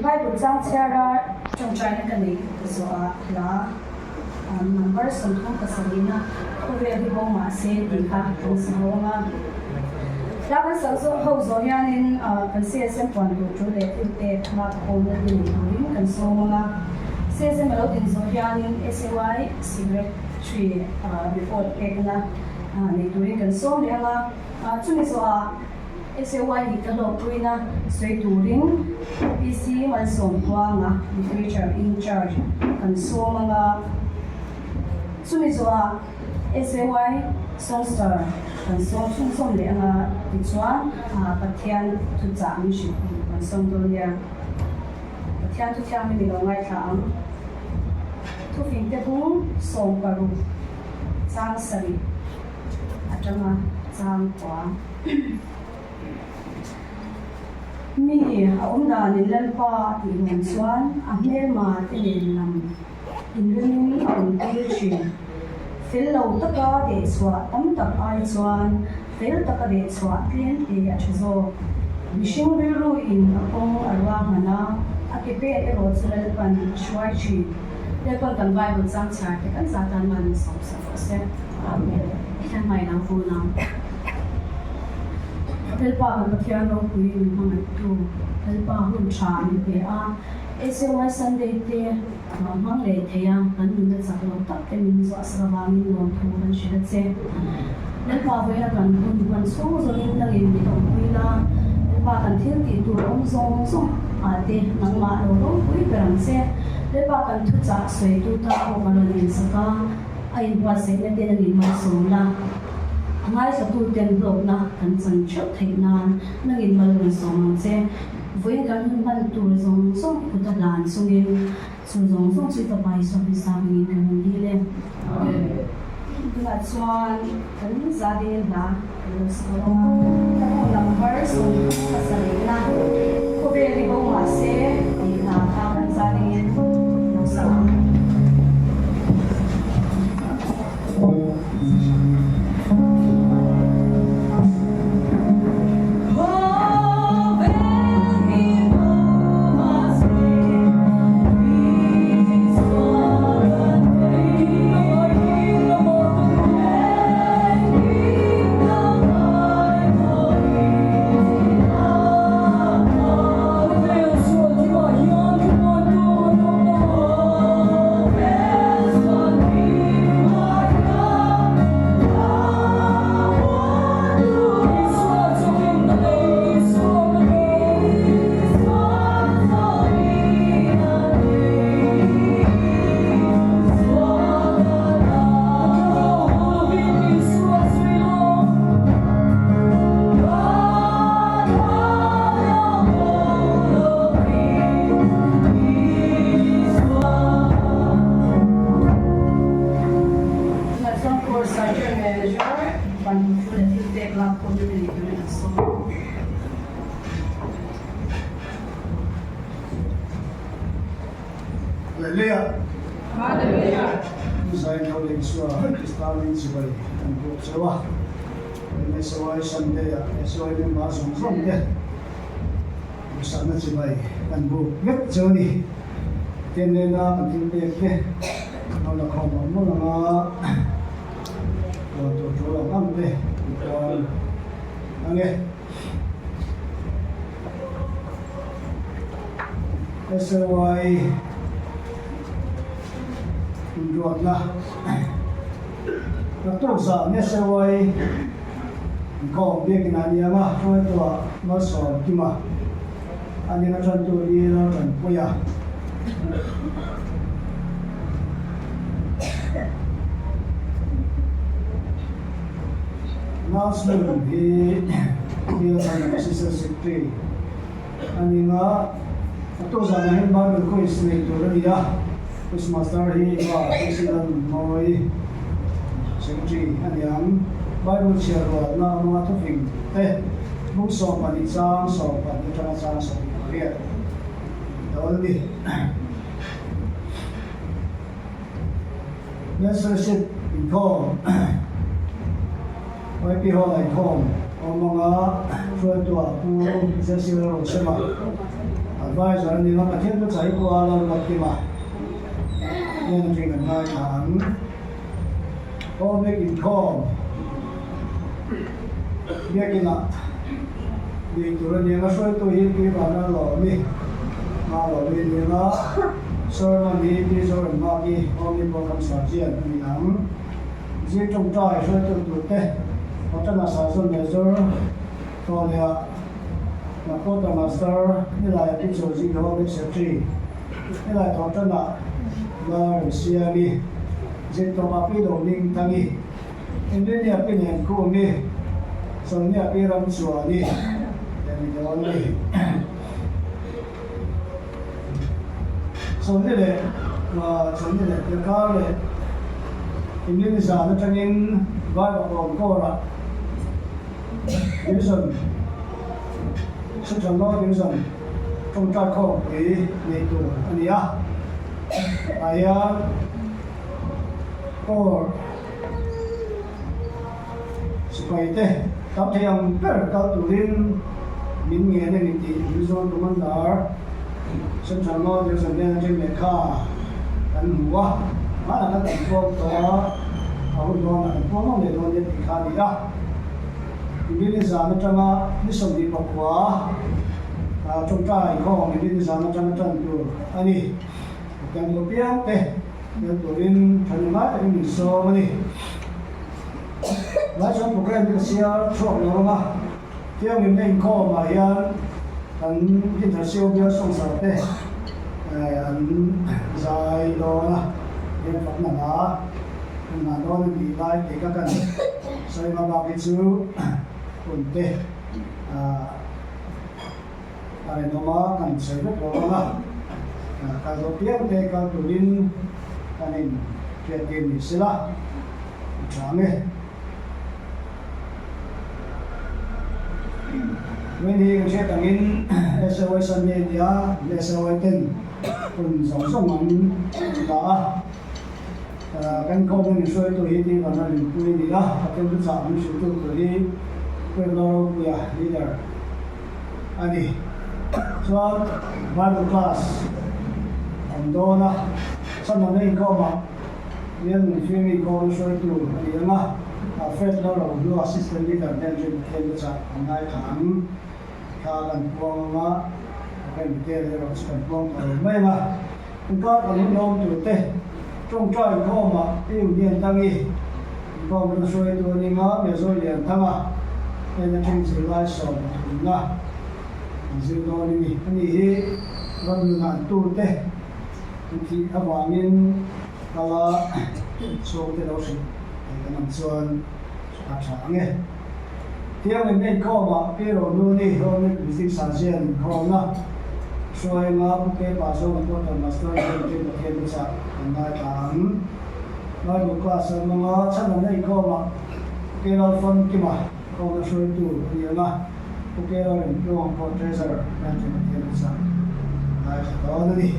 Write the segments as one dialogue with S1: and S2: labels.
S1: Bible trang chera trong China cái này so là number some không có sao na cô về đi bông mà sẽ đi khắp trong xã hội mà đã cái sản xuất hậu rồi nha nên cần sẽ xem toàn bộ chủ đề kinh tế mà cô nên đi đúng cần số mà sẽ xem lâu tin rồi nha nên SAY secretary report cái na này đối cần số để là chúng mình so SAY di kalau puina suai turing PC man som tuanga literature in charge kan so mga sumizoa SAY songstar kan so chung le nga tichuan pathian tu cha mi shi kan som do ya pathian tu cha mi ni lo ngai thang tu fin te bu som paru sang sari atama sang kwa mi da ni lalpa ti ngan chuan mer ma te len lam in rin on ti chi fel lo taka de chwa tam tak ai chuan fel taka de chwa tlen te a chizo mishing ru in apong arwa mana akepe e ro chulal pan shwai chi le kon kan Bible chang char te kan satan man som sa se amen kan mai na fu na helpa han pathian ro pui in hang tu helpa hun cha ni pe a SAY Sunday te mang le the ya kan min da sak lo tak te min zo asrawa min lo thu kan shi che helpa ve la kan hun so zo in da in to pui la helpa kan thil ti tu om zong a te nang ma lo pui perang se helpa kan thu cha soi tu ta ko ma lo nin saka ai wa se le te ni ma so la ngay sa tu ten blog na kan chan chot thei nan nangin mal ron som che voi kan man tu zong som puta lan sungin zong chi ta bai so bi sa mi kan di le la chuan kan za de na lo so number so sa le na ko be ri bo ma se ni na ka kan za de no sa
S2: Hallelujah. Hallelujah. Saya kau lagi suara Kristalin sebagai untuk sewa. Ini sewa Sunday ya, sewa ini masuk Sunday. Bersama sebagai dan bu, get joni. Kenena anting dek, kalau kau mau nama, untuk jual ambe, jual, angge. Sewa tunjuk lah. Betul sah, ni sesuai không biết cái này mà rồi tôi nó sổ kim mà anh em chân tôi đi nó cần bây giờ nó sẽ đi sang assistant secretary anh em tôi giờ này ba người coi sinh tôi đã đi ra Christmas đi và president ngồi secretary anh em Bible share rồi nó mga thu phim thế bung sọ và đi sang sọ và đi sang sang sọ đi kia đó đi mentorship income với cái họ lại không mga rồi tua tu sẽ sửa rồi xem mà advisor ni nó cái thứ chạy qua là một cái mà nên chuyện này thẳng có make income biết cái nào đi tụi nó nhớ soi tôi hiện cái vào nó lò mi mà lò mi nhớ nó soi mà đi soi mà đi hôm nay có công sản diện mình nắm riêng trong trại soi tôi tụi tê có chân là sản xuất này rồi thôi là có tờ master như là cái số gì đó cái sẽ chỉ như là có chân là xia đi riêng trong ba cái đồ ninh tăng đi em đến nhà cái nhà cô đi sau này cái làm sủa đi để mình cho đi sau này để mà sau này để cái cá để em đến giờ nó cho nên vai vào còn cô là cái sừng sức sống nó cái sừng trong trái khô cái này tụ anh ấy ai cô seperti itu, tapi yang berkau turin minyak ni di Luzon Komandar, sebenarnya dia sebenarnya jadi mereka dan buah mana kan tempat tua, aku dua nak tempat mana dia dia dikali dah. Ini di sana cuma di sini Papua, trong trai kong ini di sana cuma tu, ani yang lebih yang turin terima dari miso ni. Lái trong program cái xe chuộc nó mà theo mình nên có mà hiện anh hiện tại siêu biếc song sờ thế anh dài đó là hiện vật là đó bị lại để các anh xây mà bảo cái chữ ổn tệ tại nó mà cần xây rất đó mà cái đầu tiên thì cái tủ linh anh em chuyện tiền sẽ là chẳng nghe Ini saya tangin SOI Sunday dia, SOI ten pun song dah. Kan kau ni SOI tu ini mana lingkup ini lah. Akan tu sama situ tu ini perlu punya leader. Ani, so Bible class, andona, sama ni kau mah, yang film kau SOI tu ini lah. First level dua assistant leader dan jadi kerja angai thang kalan puang ma kan kerja assistant puang kalau memang engkau kalau nom tu teh trong trai kau ma yêu nian tangi kau bersoi tu ni ma bersoi nian thama yang yang silai so na zero ni ni ramlan tu teh nanti awangin kalau so terus nằm xuân sáng nghe tiếng mình nên có mà cái rồi luôn đi hôm nay mình sản diện hôm na xoay ngã cái bà số mình có thể master trên một thiên sản ngày tháng nói một class mà ngã chắc là nên có mà cái đó phân cái mà có xoay tu thì là cái đó mình dùng for treasure trên một thiên sản ngày đó đi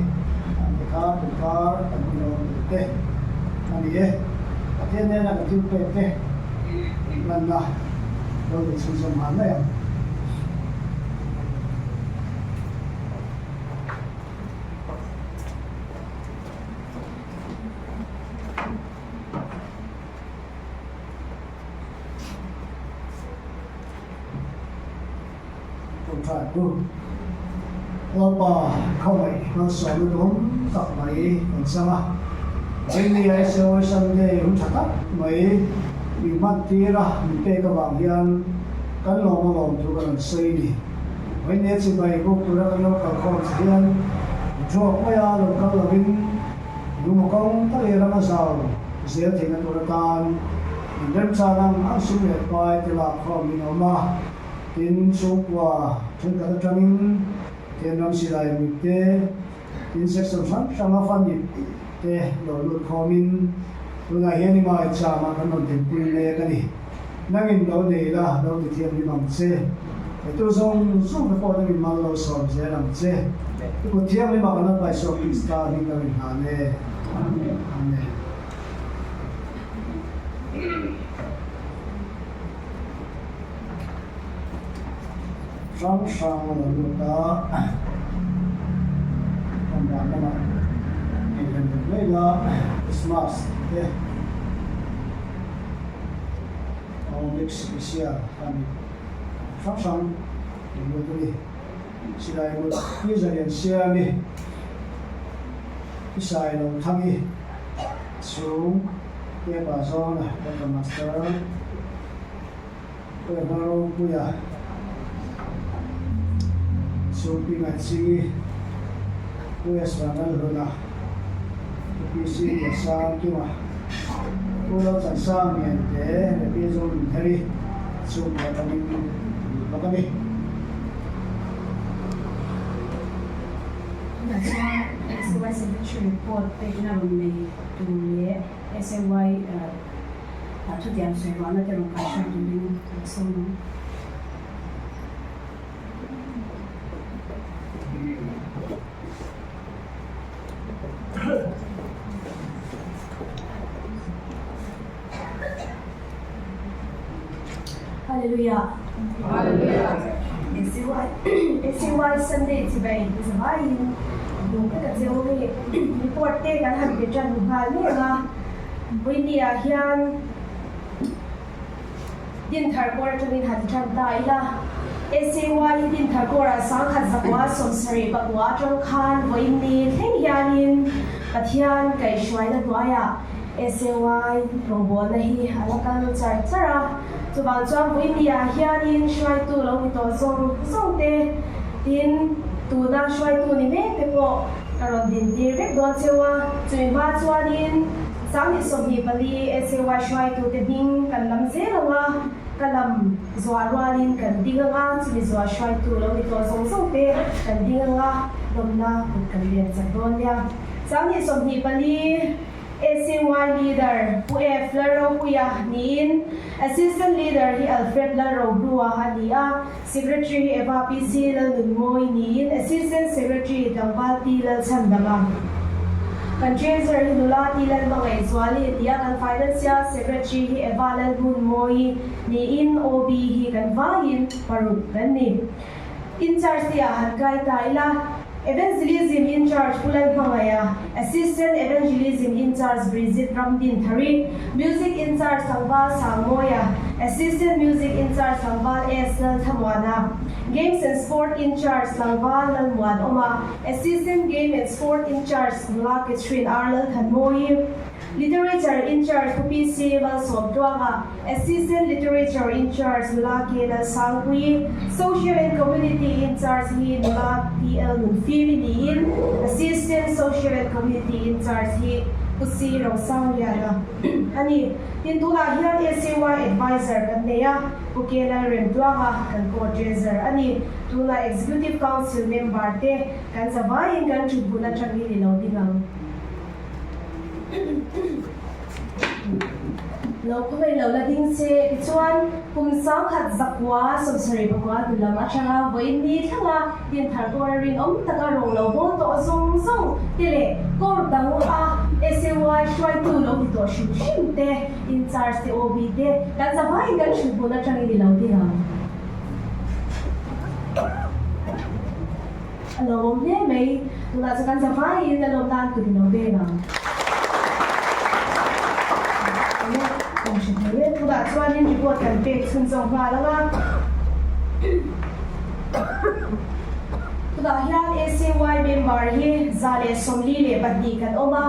S2: anh cái car anh nói thế anh đi thế nên là cái cái lần nào tôi được sử dụng hắn này tôi phải luôn lo bò không phải nó sợ nó đúng tập mấy còn sao à anh đi SOI Sunday cũng chắc mấy bị mất tí ra bị cái vàng hiền kan lo tu kan sei ni với nét chỉ bày gốc tu ra kan lo kan khom chỉ hian jok maya lo kan lo bin nu kong ta le ra sao zel thì kan tu ra tan indem cha nam ang sum le pai te la khom min oma tin su kwa thun ka tamin ten ram si lai mi te tin section sang fan ni te lo lu khomin tu na hian ni mai cha ma kan non tin pui le ka ni nangin lo nei la lo ti thiam ni mang che tu zong su ka po ni mal lo som je lam che ku thiam ni ma kan pai so ki sta ni ka ni ha ne amen sang lo lu ta kan da na ni la Christmas yeah next year kami sang ini tu sila itu Israel siapa ni Israel orang thagi so dia bahasa na dia master dia baru punya so pingaci punya serangan lona PC biasa cuma pulau Sansa miente lebih jauh dari semua kami kami.
S1: SAY Secretary Report page number may to SAY to the answer one of the location to be so. Hallelujah.
S3: Hallelujah.
S1: SAY Sunday today is a high. Yung kasi report te kan han bijan hal ni nga India hian din thar kor tunin han than dai la SAY din thar kor sang khat zakwa somsari bakwa tong khan voini theng hianin pathian kai shwai na duaya SAY robol na hi alakal char chara chuban chuan India hianin shwai tu lo ni to song te tin tuna shwai tu ni me te ko karon din direct don chewa chuima chuanin sami sohi bali SAY shwai tu te ding kan lam zelawa kalam zwarwanin kan dinga chumi zwa shwai tu lo ni to song te kan dinga domna kan lian chadon ya sami sohi bali SAY leader PF Laro Kuya Nin, Assistant Leader hi Alfred Laro Brua Hania, Secretary Eva PC Lalunmoy Nin, Assistant Secretary Dambati Lal Chandama. Treasurer hi Lula Tilan Mangay Zwali Dia kan Financial Secretary hi Eva Lalunmoy Niin OB hi kan Vahin Parut Gani. In charge dia Hankay Taila Evangelism in charge Pulan Pangaya, Assistant Evangelism in charge Bridget Ramdin Thari, Music in charge Sangbal Sangmoya, Assistant Music in charge Sangbal Esnal Thamwana, Games and Sport in charge Sangbal Lalmuan Oma, Assistant Game and Sport in charge Mula Katrin Arlal Thanmoyi, Literature in charge PC Val Sobdwanga, Assistant Literature in charge Mula Kela Sangui, Social and Community in charge Hi Mula TL Munfiri Assistant Social and Community in charge Hi Pusi Rosang Yana. Ani, Tintula Hiran SAY Advisor Kanneya, Pukela Rendwanga, kan Co-Treasurer. Ani, Tula Executive Council Member Te, kan Sabayin kan Chubuna Changi Laudingang. Lo ko may lo lading se chuan kum sang khat zakwa somsari bakwa dulam achanga voini thanga tin thar ko ring taka rong lo bo to song tile kor dangu a SAY shwai tu lo to shim te in charge te OB te kan sabai kan shubuna changi ni lo ti ha alo ne mai tula sa kan sabai na lo tan tu no be na Tuda chuanin report kan pek chun zong hla langa tuda hian SAY member hi zale somli le patni kan oma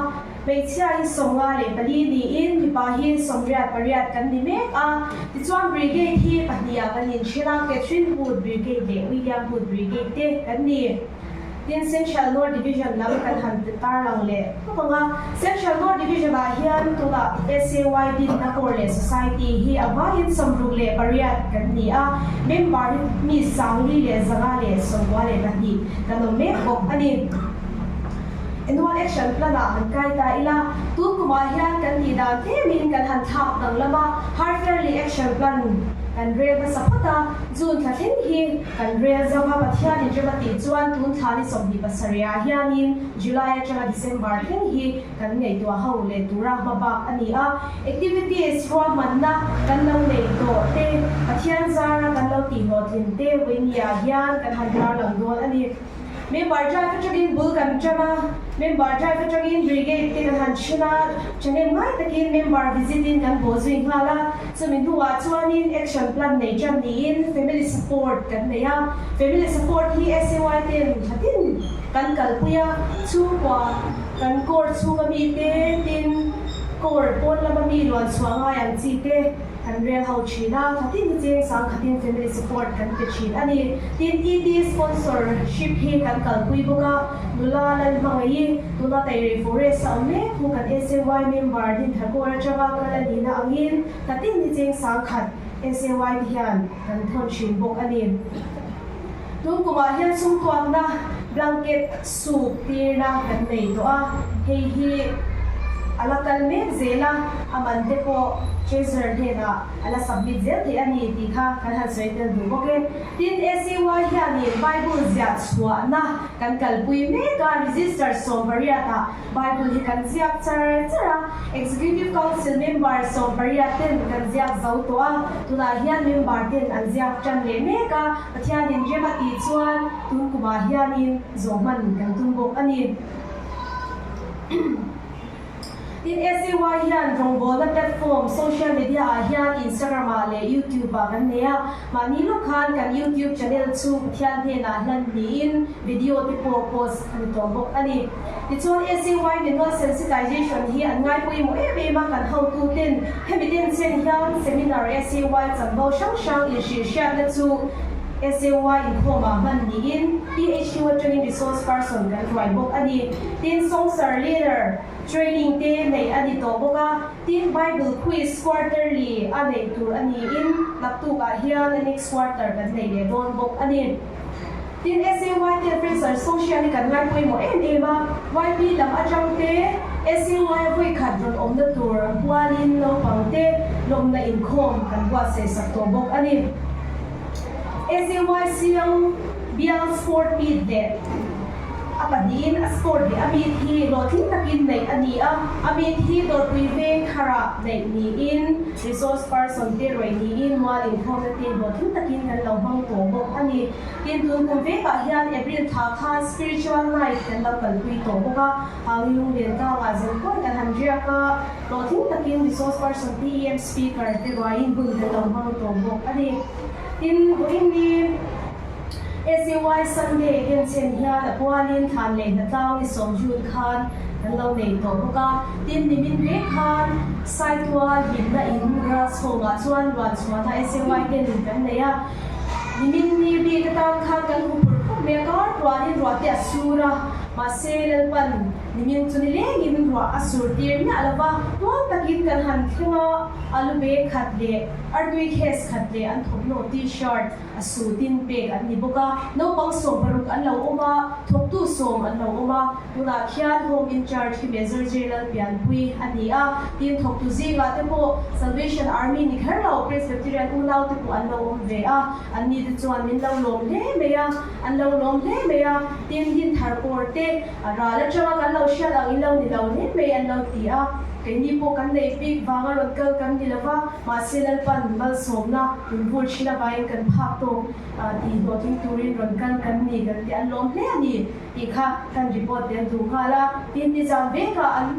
S3: mấy chia hi song nga le pali ni in mi pa hi som pariat kan ni mek a ti chuan brigade hi pahnia kan in Shira Catherine Wood Brigade le William Wood Brigade te kan ni tin Central North Division lam kan han tar lang le nga Central North Division a hian tula SAY din na Corle Society hi awain somru le pariat kan ni a member mi sangli le zanga le somwa le kan ni kan mek bok ani annual action plan han kai ta ila tu kuma hian kan ni da te min kan han thap dang lama Harfairly action plan kan rel ba sapata June thathin hi kan rel zawa pathian in jemati chuan tun thani somni pasaria hianin July atanga December hin hi kan nei to ho le tura ma ba ani a activities from manna kan lo nei to te pathian zara kan lo ti ho thin te winya hian kan han dar lang don ani member driver tragin bulgam chama member driver tragin brigade te kan han china chane mai takin member visiting kan bozing hala so min duwa chuanin action plan nei jam ni in family support kan neya family support hi SAY ten thatin kan kalpuya chu kwa kan court chu ga mi te tin court pon la mi lon chuanga yang chi te kan rel hau china thatin je sang khatin family support kan te chin ani tin ED sponsorship hi kan kalpui boka dula lal mangai dula tai forest ame khu kan SAY member din thakora chawa kala dina angin thatin je sang khat SAY hian kan thon chin bok ani tum kuma hian sum tuak na blanket soup tirna kan nei to a hei hi alakal me zela amante po treasure the na ala submit zel the ani ti kha kan han soitel du boke tin SAY hiani Bible zia chwa na kan kalpui me ka register somariata Bible hi kan ziak chara executive council member somariaten kan ziak zau to a tuna hian member ten an ziak chan le me ka pathian in jemati chuan tun kuma hianin zoman kan tun bok ani tin SAY hian rongbo na platform social media hian Instagram le YouTube kan neya mani lo khan kan YouTube channel chu thian the na hlan ni in video te post kan to bok ani ti chon SAY mineral sensitization hi an ngai pui mo e ma kan how to ten evidence hian seminar SAY chambo shang in shia na chu SAY in Khoma man ni in PhD training resource person kan roi bok ani tin songster leader training te nei ani to boka tin Bible quiz quarterly ani tur ani in naktu ka hian next quarter kan nei le don bok ani tin SAY te research social kan ngai pui mo ma YP lam atang te SAY voi khat ron om na tur walin lo pangte lom na in khom kan wa se sak to bok ani SAY siang biang sport meet de apadin a sport de amit hi lothin takin nei ani amit hi dor puive khara nei ni in resource person te roi ni in mal in community lothin takin kan lo bang to bok ani tin tun kum ve ka hian April tha kha spiritual night kan lo kal pui to boka hangilung len ka wa zen ko kan hamjia ka lothin takin resource person TM speaker te roi in bun kan lo bang to bok ani tin buin ni SAY Sunday kan chen hian apwalin than le na tlaw ni Somjun Khan kan lo nei to boka tin nimin re khan saitwa hin na in ras honga chuan wan chwa tha SAY ten kan neya nimin ni bi ka tan khan kan hupur khop me ka twani rwate asura ma selal pan nimin chuni le ngin rwa asur tir na alaba ton takin kan han thinga alube khat le ardui khes khat le an thopno t-shirt asu tin pek an ni boka no pang som paruk an lo oma thop tu som an lo oma tuna khian home in charge ki major general pian pui ani a tin thop tu zinga te po Salvation Army ni khar lo Presbyterian ulau te po an lo om ve a an ni te chuan min lo lom le meya an lo lom le meya tin din thar por te ra la chawa kan lo sha ang ilaw ni lo ne me an lo ti a kini po kan nei pik wanga local kan dilawa masilal pan bal somna inbul chila bain kan phak to ti doting turin ron kan ni kan ti an lom le ani ti ti kha kan report den tu kha la tin ti jan ve kha an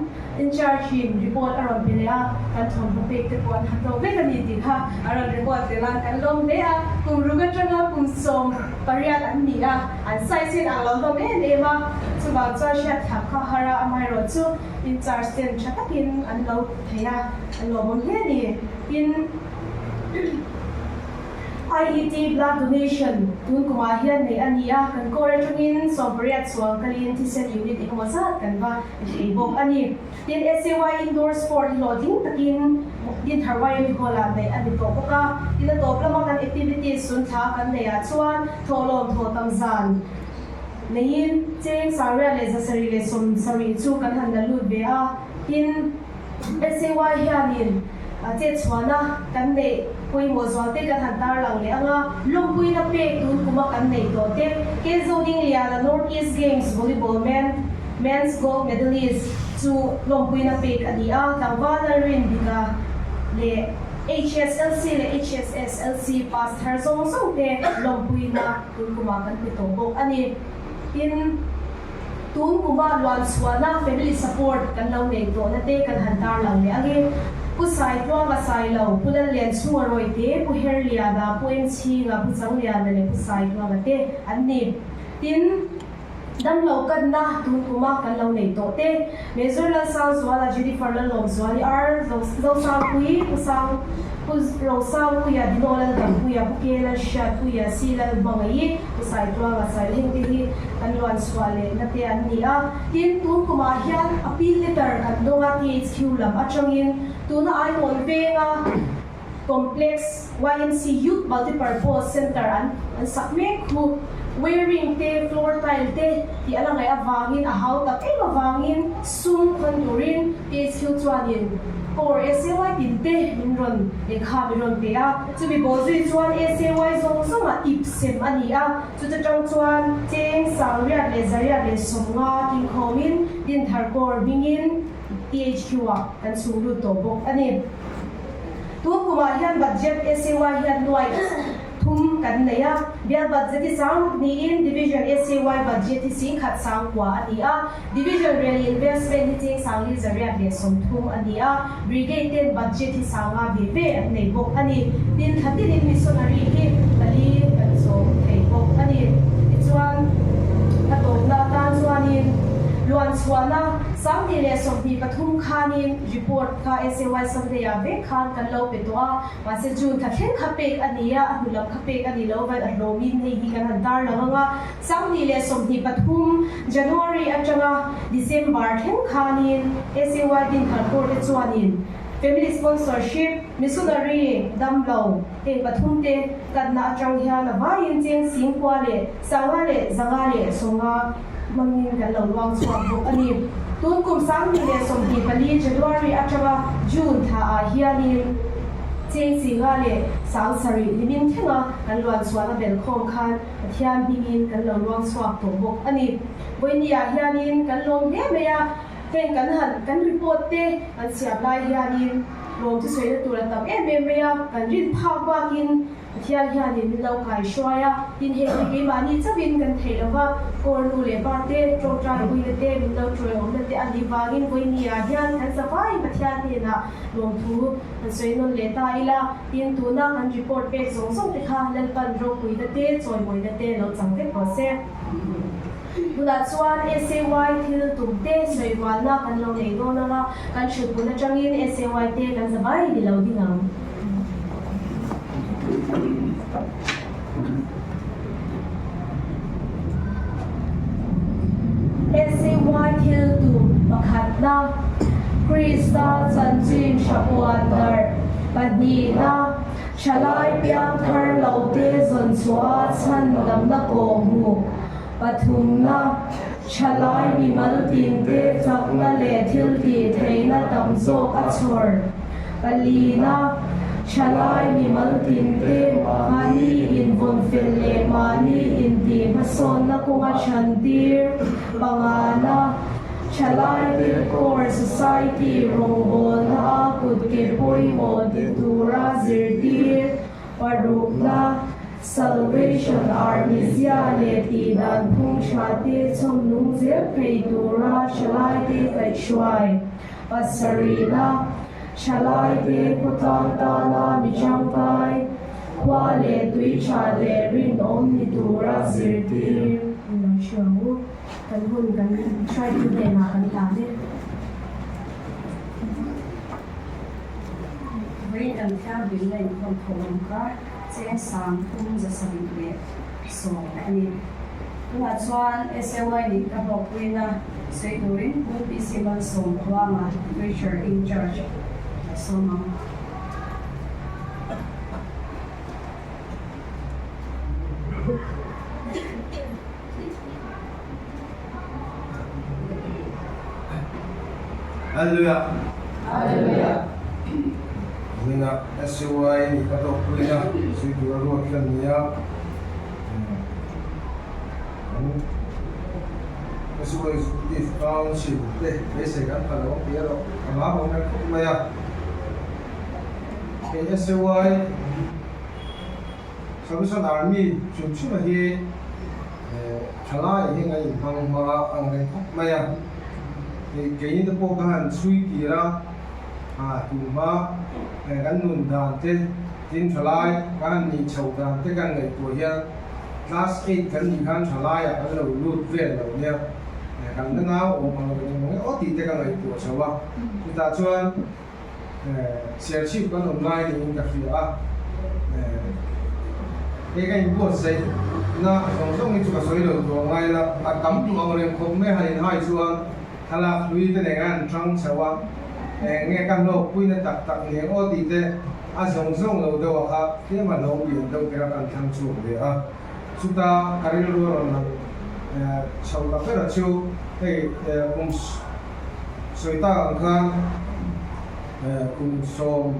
S3: in charge team report aron belea kan thom pe te pon ha to ve kan ni ti kha aron report te lan kan lom le a kum ru ga tanga kum som pariat an ni a an sai sin ang lom me ne ma chu ba cha sha tha kha hara amai ro chu in charge ten chatakin an lo theya an lo mon he ni in IET blood donation tun kuma hian nei ania kan kore tungin sobriat swang kalin tisen unit ikomasa kan ba ibok ani tin SAY indoor sport loading takin din harwai mi hola nei ani to ka tin to plama kan activities sun tha kan nei a chuan tholom tho tamzan nein cheng sarya le zasari le som sari chu kan han na lut be a tin SAY hianin che chwana kan nei pui mo zwa te kan han tar lang le anga lom pui na pe tun kuma kan nei to te ke zoning lia la North East Games volleyball men's gold medalist chu lom pui na pe ani a tangwa na rin dika le HSLC le HSSLC pass thar song song te lom pui na tun kuma kan pi to bok ani in tun kuma lwan swana family support kan lo nei to na te kan han tar lang le age pu sai to ga sai lo pu la lian chu roi te pu her lia da pu en chi ga pu chang lia na le pu sai to ga te an ni tin dam lo kan na tu kuma kan lo nei to te measure la sa zwala jidi for la lom zwali ar lo sa pui pu sang pu ro sa pu ya di no la dam pu ya pu ke la sha pu ya si la bangai pu sai to ga sai leng ti hi kan luan swale na te an ni a tin tu kuma hian appeal letter kan do ga THQ lam atangin tuna ai mon venga complex YMC Youth Multipurpose Center an submit khu wearing te floor tile te ti alang ai awangin a how ta ke awangin sum kon durin THQ chuanin or SAY tin te min ron e kha mi ron te a chu bi bozui chuan SAY zong song a ipsem ani a chu ta tang chuan cheng sangria le zaria le somnga king khomin din tharkor bingin THQ a kan sulu to bok ani tu kuma hian budget SAY hian nuai thum kan neya bia budget ti sang ni in division SAY budget ti sing khat sang kwa ani a division real investment ti cheng sang li zaria le som thum ani a brigade ten budget ti sanga be be nei bok ani tin thati ni missionary hi kali kan so thei bok ani chuan katom na tan chuanin luan chhuana samdi le somni pathum khanin report kha SAY samde ya ve khan kan lo pe to a mase jun tha thlen khape ania ahulam khape ani lo van romin nei hi kan handar langa samdi le somni pathum January atanga December thlen khanin SAY din kharpor te chuanin family sponsorship missionary damlo te pathum te kanna atang hian awain cheng singkwa le sanga le zanga le songa mangin kan lo luang chuak bok ani tun kum sang ni le som hi pali January atanga June tha a hianin cheng singa le sang sari limin thenga kan luan chuana bel khom khan thiam bingin kan lo luang chuak to bok ani boinia hianin kan lom de meya ken kan han kan report te an siap lai hianin lom tu sei tu la tam meya kan rin phak bakin thian hianin lo kai shwaya tin he ke mani chabin kan theilawa kor lu le ba te tro trai hui le te min lo troi om le te ali wagin boinia hian kan safai pathian te na lom thu an sei non le ta ila tin tu na kan report pe song song te kha lal pan ro hui le te choi moi le te lo chang te ko se Bulat chuan SAY thil tum te soiwal na kan lo nei do na kan thut puna tangin SAY te kan zabai ni lo dingam SAY thil tum pakhat na Krista Chanchin Shapuatar Padi na Chalai Piang Thar Lo Te Zon Chua Chan Dam Na Ko Mu Pathum na Chalai Bimal Tin Te Chak Na Le Thil Ti Thei Na Tam Zok Achor Pali na Chalai Bimal Tin Te Mani In Von Fel Le Mani In Ti Mason Na Kunga Chantir Pangana Chalai Tilkor Society Rongol Na Akut Ke Poi Mo Ditura Zirtir Paruk na Salvation Army Zia Le Ti Dan Phung Sha Te Chom Nung Zir Pei Tura Shalai Te Kai Shuai Pasarina Shalai Te Putan Tala Mi Chang Kai Kwa Le Tui Cha Le Rin Om Ni Tura Zir Ti Nang Shuang Kan Hun Kan Try to Dena Kan Ta Ne
S1: Bring and have been laid from Polonka, say some things as a big so any that's one SLY in Kapokwina, say during who is even so Wama, preacher in church. So
S4: Hallelujah.
S3: Hallelujah.
S4: Nina SUI ni kato kuina sui dua kan niya. SUI if council te basic kan kalau pero ama ko na kumaya. SUI Salvation Army chumchuma hi chala hi ngai bang ma ang ngai kumaya. Cái những bộ các suy kỳ ra tụi mà gắn nôn đàn thế tin trở lại các nhị chầu đàn thế các người tuổi hiện last eight cái nhị khăn trở lại cái đầu lụt về đầu nha cái nó nào ôm bằng cái ớt thì thế các người tuổi chầu à chúng ta cho share chip cái online thì những cái gì cái bộ giấy nó trong cái chỗ soi đầu tuổi ngay là cắm tụi ông lên không mấy hay hai chuan hala lui te nengan trong sawa nghe kan no pui na tak tak ne o ti te a zong zong lo do ha ke ma lo bi do ke ra kan thang chu de a suta karil ro ron na sau ta pe chu ei kum soi ta ang khan kum som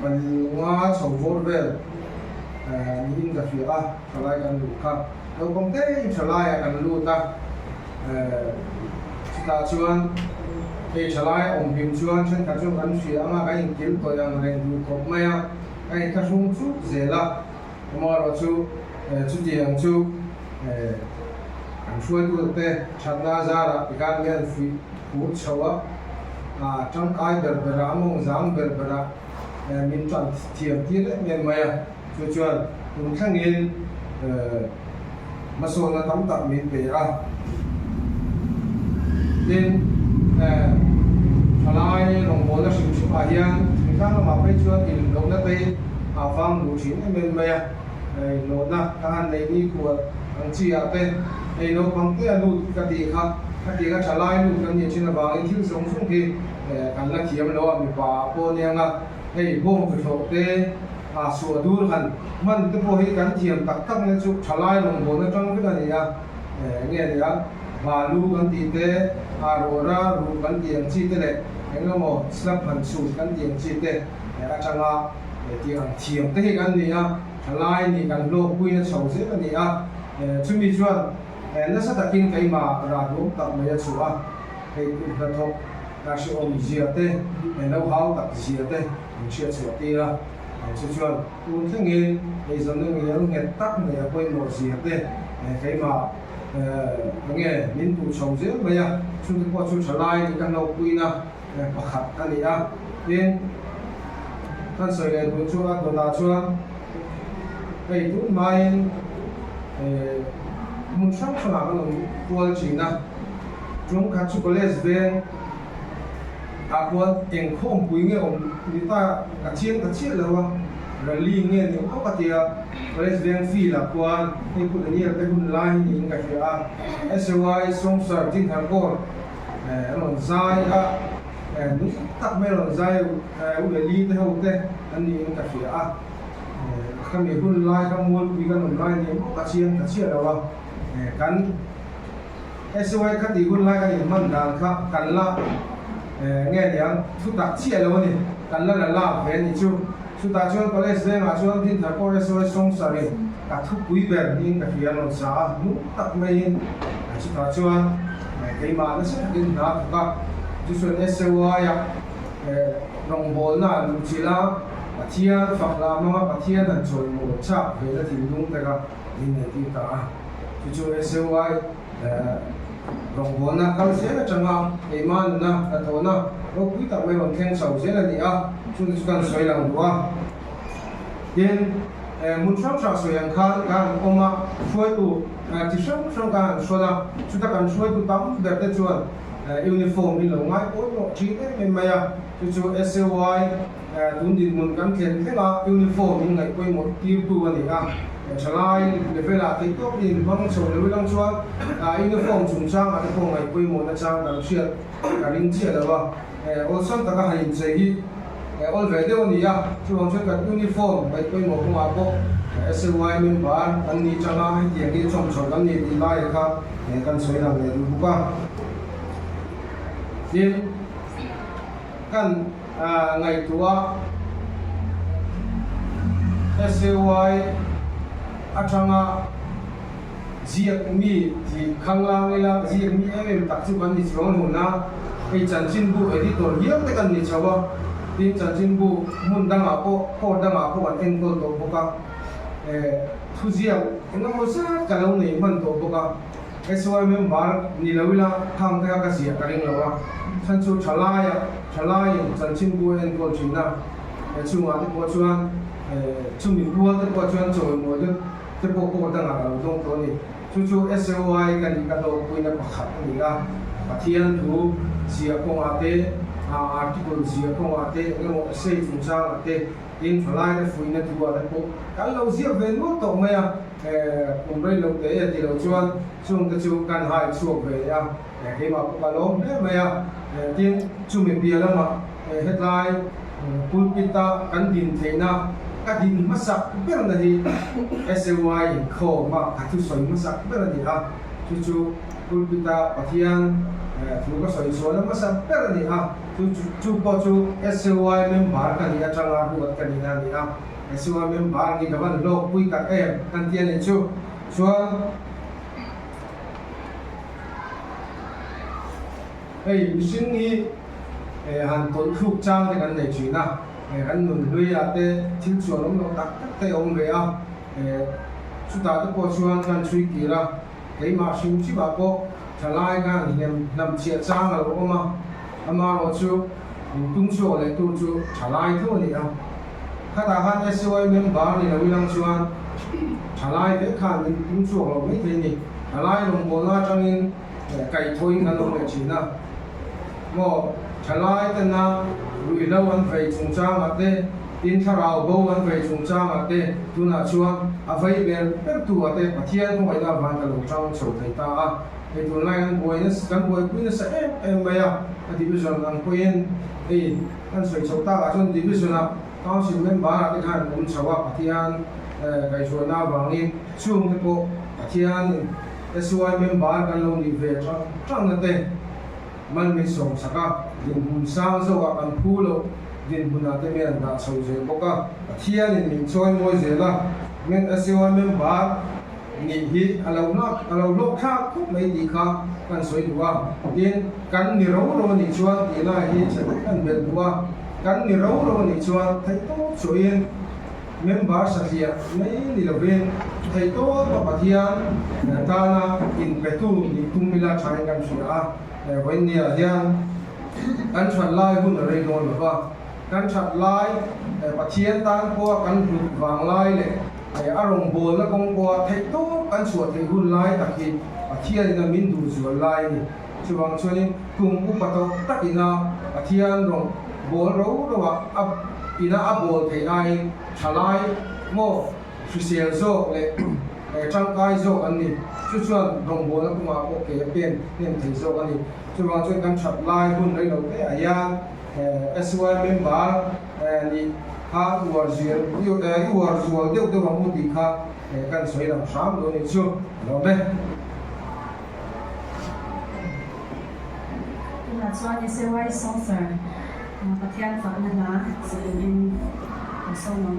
S4: ban nga chou vor vel ni in da fi a kalai kan lu kha lo kom te in chalai kan lu ta ta chuan cái chalai om him chuan chen ka chung kan thia anga ka in kil to yang reng du kop maya ka ka chung chu zela ma ro chu chu diang chu kan shuai tu te chatna zara ikan ngen fi hu chawa trong kai ber bera mong zang ber bera min chan thiam ti le ngen maya chu chuan kun thangin maso na tam tak min pe a nên alai lòng bố là sự chịu ảnh hưởng chúng ta là phải chưa tìm đâu đó đây phong đủ chín bên mày nó na các anh này đi của anh chị ở bên này nó bằng cái lụt cái gì khác cái gì cái trả lại lụt cái gì trên là vào thiếu sống xuống thì cần là kiếm nó bị phá po nè nga hay bom cái số thế sửa đuôi hẳn mình cái bộ hệ cán thiềm tắc tắc nên chụp trả lại lòng bố nó trong cái này nghe này và lu kan ti te arora lu kan tiang chi te le engamo slap han su kan tiang chi te achanga tiang thiam te hi kan ni a thalai ni kan lo pui na chau se ni a chumi chuan na sa takin kai ma ra lu tak me ya chu a kai ku na thok na shi om zia te no how tak zia te ni chia chu ti ra chu chuan tu thengin ei zon ni ngi nge tak ne a poi mo zia te kai ma nghe min tu chồng dễ bây giờ chúng ta có chú trở lại thì căn đầu quy na bạc hạt anh đi à nên thân sợi này tu chú ăn đồ đá chú ăn cái tu mai muốn sáng cho làm cái tuần chỉ na chúng ta chú có lẽ về quan tiền không quý nghe ông người ta cả chiên là không rồi li nghe những có cái gì president phi là quan thì cũng là nhiều cái hun line những cái gì SOI song star tin thằng con lòng dài nước tắc mấy lòng dài uống li thế không thế anh đi những cái gì cái này hun line cái muốn vì cái lòng line những có cái chiên là không cắn SOI cái gì hun line cái gì mình đang khác cắn là nghe tiếng chút đặc chiên là gì cắn là về như chú chúng ta chọn có lẽ sẽ là chọn tin thằng con SOI song star này cả thuốc quý bền nhưng cái gì nó giá nút tắc mấy chúng ta chọn cái mà nó sẽ đến đó các chú chọn SOI lòng bồn là chỉ là Pathian fakla mga pathian at joy mo chak vela tindung teka dineti ta chu SOI rongona kalsena changa iman na atona ro puita mai bang khen sau sena ni a chu kan soi lang dua yen mun sang sa soyang khan kan oma soi tu ti sang kan sola chu ta kan soi tu tam der te chuan uniform ni lo ngai ko no chi te men maya chu SOI tun din mun kan khen thela uniform ni ngai koi mo ti tu ani a chalai level a ti top din bang so level lang chuan uniform chung chang a ko ngai koi mo na chang dang sia ka ring chia da ba olson ta ka hain che hi all ve de oni ya chu wang chuan ka uniform bai koi mo ko ma ko SOI min bar an ni changa hai ti ngi chom chom kan ni di lai kha kan soi lang le du ba din kan ngày tua SOI achanga ziak mi thì khang lang la ziak mi em tak chu kan ni chong nu na ei chan chin bu editor hiam te kan ni chawa tin chan chin bu mun dang a ko dang a ko an en ko to boka thu ziak nga mo sa ka lo nei man to boka SOI member ni lawila khang ka ka sia ka ring lawa chan chu chalaya chan chin bu en ko china chu ma te ko chuan chu min bu te ko chuan choi mo te ko dang a lo dong to ni chu SOI kan ka do puina pakhat ni la pathian thu sia ko ate article sia ko ate ngo sei chung sang ate in thalai de fuina tu a ko kan lo sia ven mo to me a kumrei lo te ti lo chuan chung te chu kan hai chu ve ya ke ma pa lo me a tin chu me bia la ma headline pulpita kan din theina ka din masak ber na hi SOI kho ma ka tu soi masak ber ni ha chu pulpita pathian thu ka soi so na masak ber ni ha chu po chu SOI member ka ni atanga hu ka ni na ni ha SOI member ni ka ban lo pui ka kan tian ni chu sin hi han ton khuk chang te kan nei china kan nun lui ate thil chuan om lo tak te om ve a chu ta te po chuan kan chui ki la ke ma sing chi ba ko thalai ga ni nam chia chang lo oma ama lo chu tung chu le tu chu thalai thu ni a khata han SOI member ni lo lang chuan thalai te khan ni tung chu lo mai the ni thalai long bo la changin kai thoi kan lo le china mo thalai te na lui lo an vei chung chang ate tin tharau bo an vei chung chang ate tuna chuan a vei ber per tu ate pathian ko ida van ka lo chang chho thei ta a e tu lai an boi nas kan boi pui na sa em ba ya a division an koin e kan soi chho ta a chon division a council member ate khan um chawa pathian kai chuan na wangin chung te ko pathian SOI member kan lo ni ve chang ate man mi song saka din hun sang zo ka kan phulo din huna te me na so je boka thian in min choi moi je la men SOI member ni hi alo lo kha ku mai di kha kan soi duwa din kan ni ro ni chuan ti la hi che kan bel duwa kan ni ro ni chuan thai to choin member sa hia mai ni lo ben thai to pa pathian ta na in petu ni tumila chai kan sura when ni hian kan chat lai hun rei don ba kan chat lai pathian tan ko kan ru wang lai le arong bol na kong ko thai to kan suat thei hun lai takhi pathian na min du zu lai ni chuwang chuanin kum pu pato takina pathian rong bol ro a ina a bol thei ai thalai mo physical zo le chang kai zo an ni chuan rong bol na kuma ko ke pen nem thei zo an ni chuwang chuan kan chat lai hun rei lo te aya SOI member ni ha war zir yu war zual deu mu di kha kan soi lam sam lo ni chu lo be
S1: là chuan SOI sponsor pathian fa na la so in so no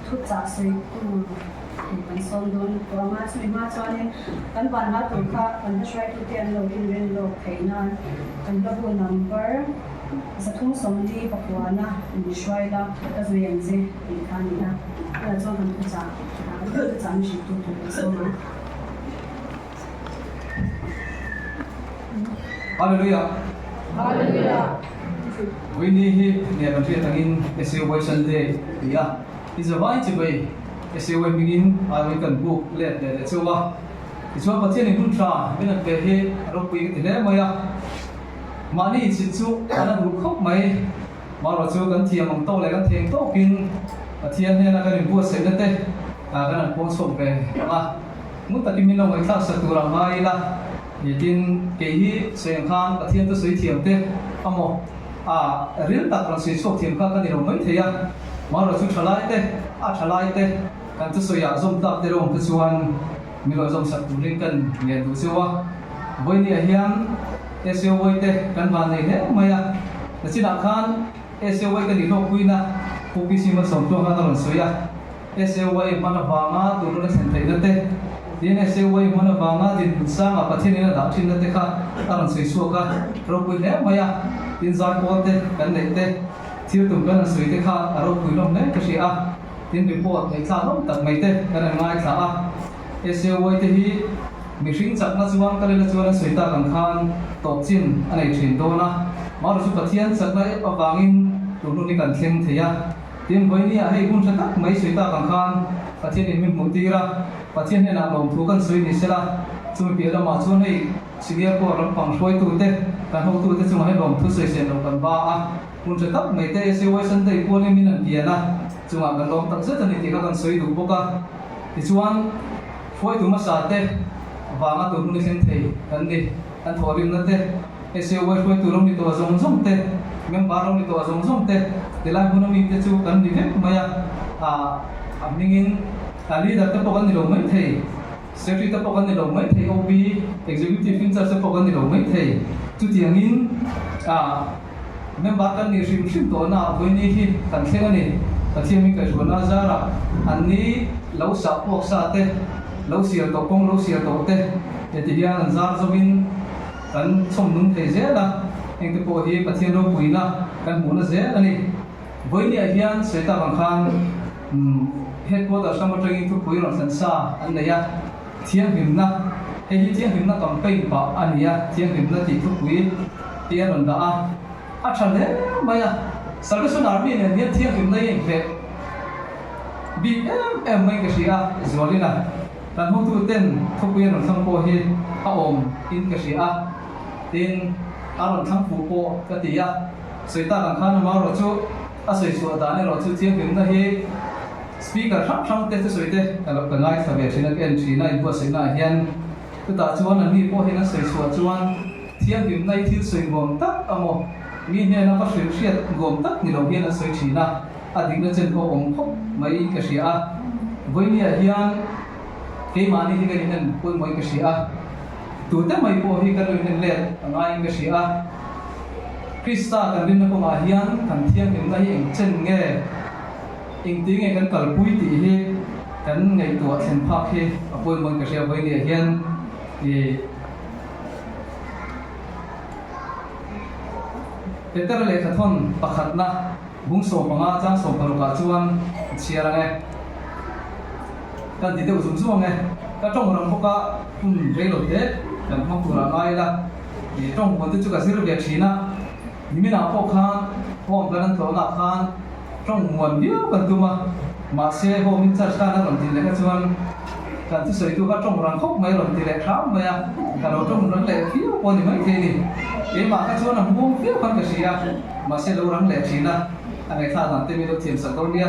S1: ทุกจากสิ่งที่มันสมดุลตัวมาสมัยมาตอนนี้กันวันมาตุค่ะกันช่วยทุกอย่างเราอินเวนโลกให้นานกันระบุ number สักทุ่งสมดีปกวานะมีช่วยละก็จะยังสิอีกครั้งนะเราจะทำทุกจากทุกจากสิ่งทุกๆสมัย
S5: Hallelujah.
S3: Hallelujah.
S5: We need him near the tree again. SOY Sunday. Yeah. It's a right way. SOY begin. I will can book let the SOY. It's one but in Ultra. When I pay here, I don't pay it there. Money is it so. I don't cook my. Marasu can tear among toll and take talking. A tear here I can impose a day. I can impose from there. Mutatimino, my class at Turamaila. Yatin kehi sayang khan pathian to sui thiam te amo real tak ran si chok thiam kha kan ni ro mai theya ma ro chu thalai te kan tu soya zom tak te rom tu chuan mi ro zom sak tu ring kan nge tu chuwa voi ni hian SO voi te kan van nei he maya na chi na khan SO voi kan ni lo kuina PPC ma som to ha ron soya SO voi mana wanga tu ro sen thei na te din SO voi mana wanga din sa ma pathin na da thin na te kha ron soi su ka ro kui he maya din za ko te kan nei te thiu tum kan soi te kha ro kui lom ne ka sia tin report nei tha lom tak mai te kan ngai tha a SO voi te hi mi hring chak na chuan kale la chuan soi ta kan khan top chin anei thin do na ma ro chu pathian chak lai awangin tu nu ni kan thleng theya tin voi ni a hei gun tak mai soi ta kan khan pathian in mi mu ti ra pathian ne na lom thu kan soi ni sela chu pi da ma chuan hei sigia ko ram pang hloi tu te kan ho tu te chu mai lom thu soi sen lo kan ba a gun tak mai te SO voi san dei ko ni min an pia na chu ma kan lom tak zet ani ti ka kan soi du boka ti chuan foi tu ma sa te wanga tu nu sen thei kan ni an thorim na te SO voi foi tu rom ni to zong te mem ba rom ni to zong te tilai bu na mi te chu kan ni ve maya amningin ali da ta pokan ni lo mai thei secretary ta pokan ni lo mai thei OB executive in charge ta pokan ni lo mai thei chu tiangin mem ba kan ni rim to na voi ni hi kan theng ani pathian mi ka jona zara anni lo sa pok sa te lo sia to kong lo sia to te ti hian an zar zobin kan som nun thei je la eng te po hi pathian ro puina kan mu na je ani voi ni hian seta bang khan headquarters sama training tu pui ron san sa an ne ya thiang him na he hi thiang him na campaign pa ania thiang him na ti tu pui ti an da a thale maya Salvation Army ne hian thiang him na eng ve BMM mai ka sia zolina kan ho tu ten thupui ron thang po hi a om in ka sia tin aron thang pu po ka tia soita kan khan ma ro chu a soi su da ne ro chu thiang him na hi speaker thang te te soite alo ka ngai sa ve thina entry na in po sei na hian tu ta chuan an ni po hi na soi su chuan thiang him nai thil soi gom tak amo mi ne na pa soi hriat gom tak ni lo hian a soi thina a ding na chen ko om khop mai ka sia voi ni hian ke mani hi kan in pun mai ka sia tu te mai po hi kan in le angai ka sia Krista kan din na ko ma hian kan thiang him na hi eng chen nge ing ti nge kan kal pui ti hi kan ngai tu thlen phak hi apoi mon ka sia voi ni hian Peter le khathon pakhat na bung so panga chang so paru ka chuan chiara nge kan ti te usum su nge ka tong ram phoka re lo te kan hong tu ra ngai la tong kon te chu ka sir ve thina mi na pho khan hom kan to na khan trong nguồn biếu cần tu mà xe hôm mình chặt ra nó còn tiền lệ các chuan cần tu sợi tu các trong răng khóc mấy rồi tiền lệ khám mấy à cả đầu trong răng lệ phiếu còn thì mấy thế này để mà các chuan làm buông phiếu con cái gì à mà xe lâu răng lệ chỉ là anh ấy thà rằng tên mình đâu tiền sẵn đâu đi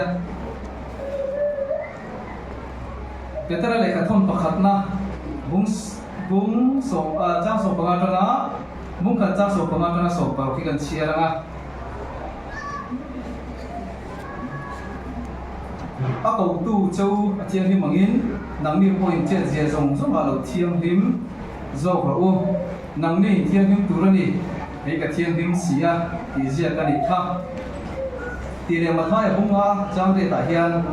S5: cái thứ này cái thôn bạc khát na bung sổ trang sổ bằng cái đó bung khát trang sổ bằng cái đó sổ vào khi cần chia ra a cầu tu châu thiang him mangin nang ni point che je zong zong ba lo thiang him zo ba u nang ni thiang him turani he ka thiang him sia ti zia ka ni kha ti le ma thai bunga chang de ta hian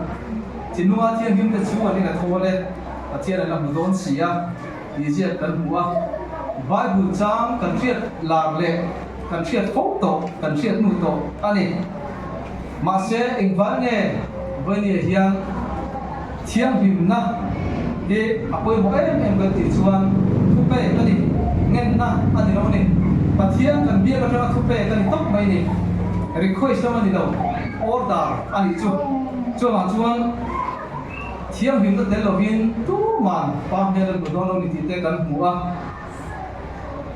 S5: chinua thiang him te chu ani ka thole a thian la mu don sia ti zia kan huwa Bible chang kan riat lar le kan riat phok to kan riat nu to ani ma se engwal nge với nhiều hiang thiang him na để apoi mo em gần tin chuan thu pe cái gì nghe na anh đâu nè và thiang cần biết cái thu pe cái tóc mấy nè request sama ni đâu order anh chu mà chuan thiang him cái lovin tu man pam ne lo do lo ni ti te kan mua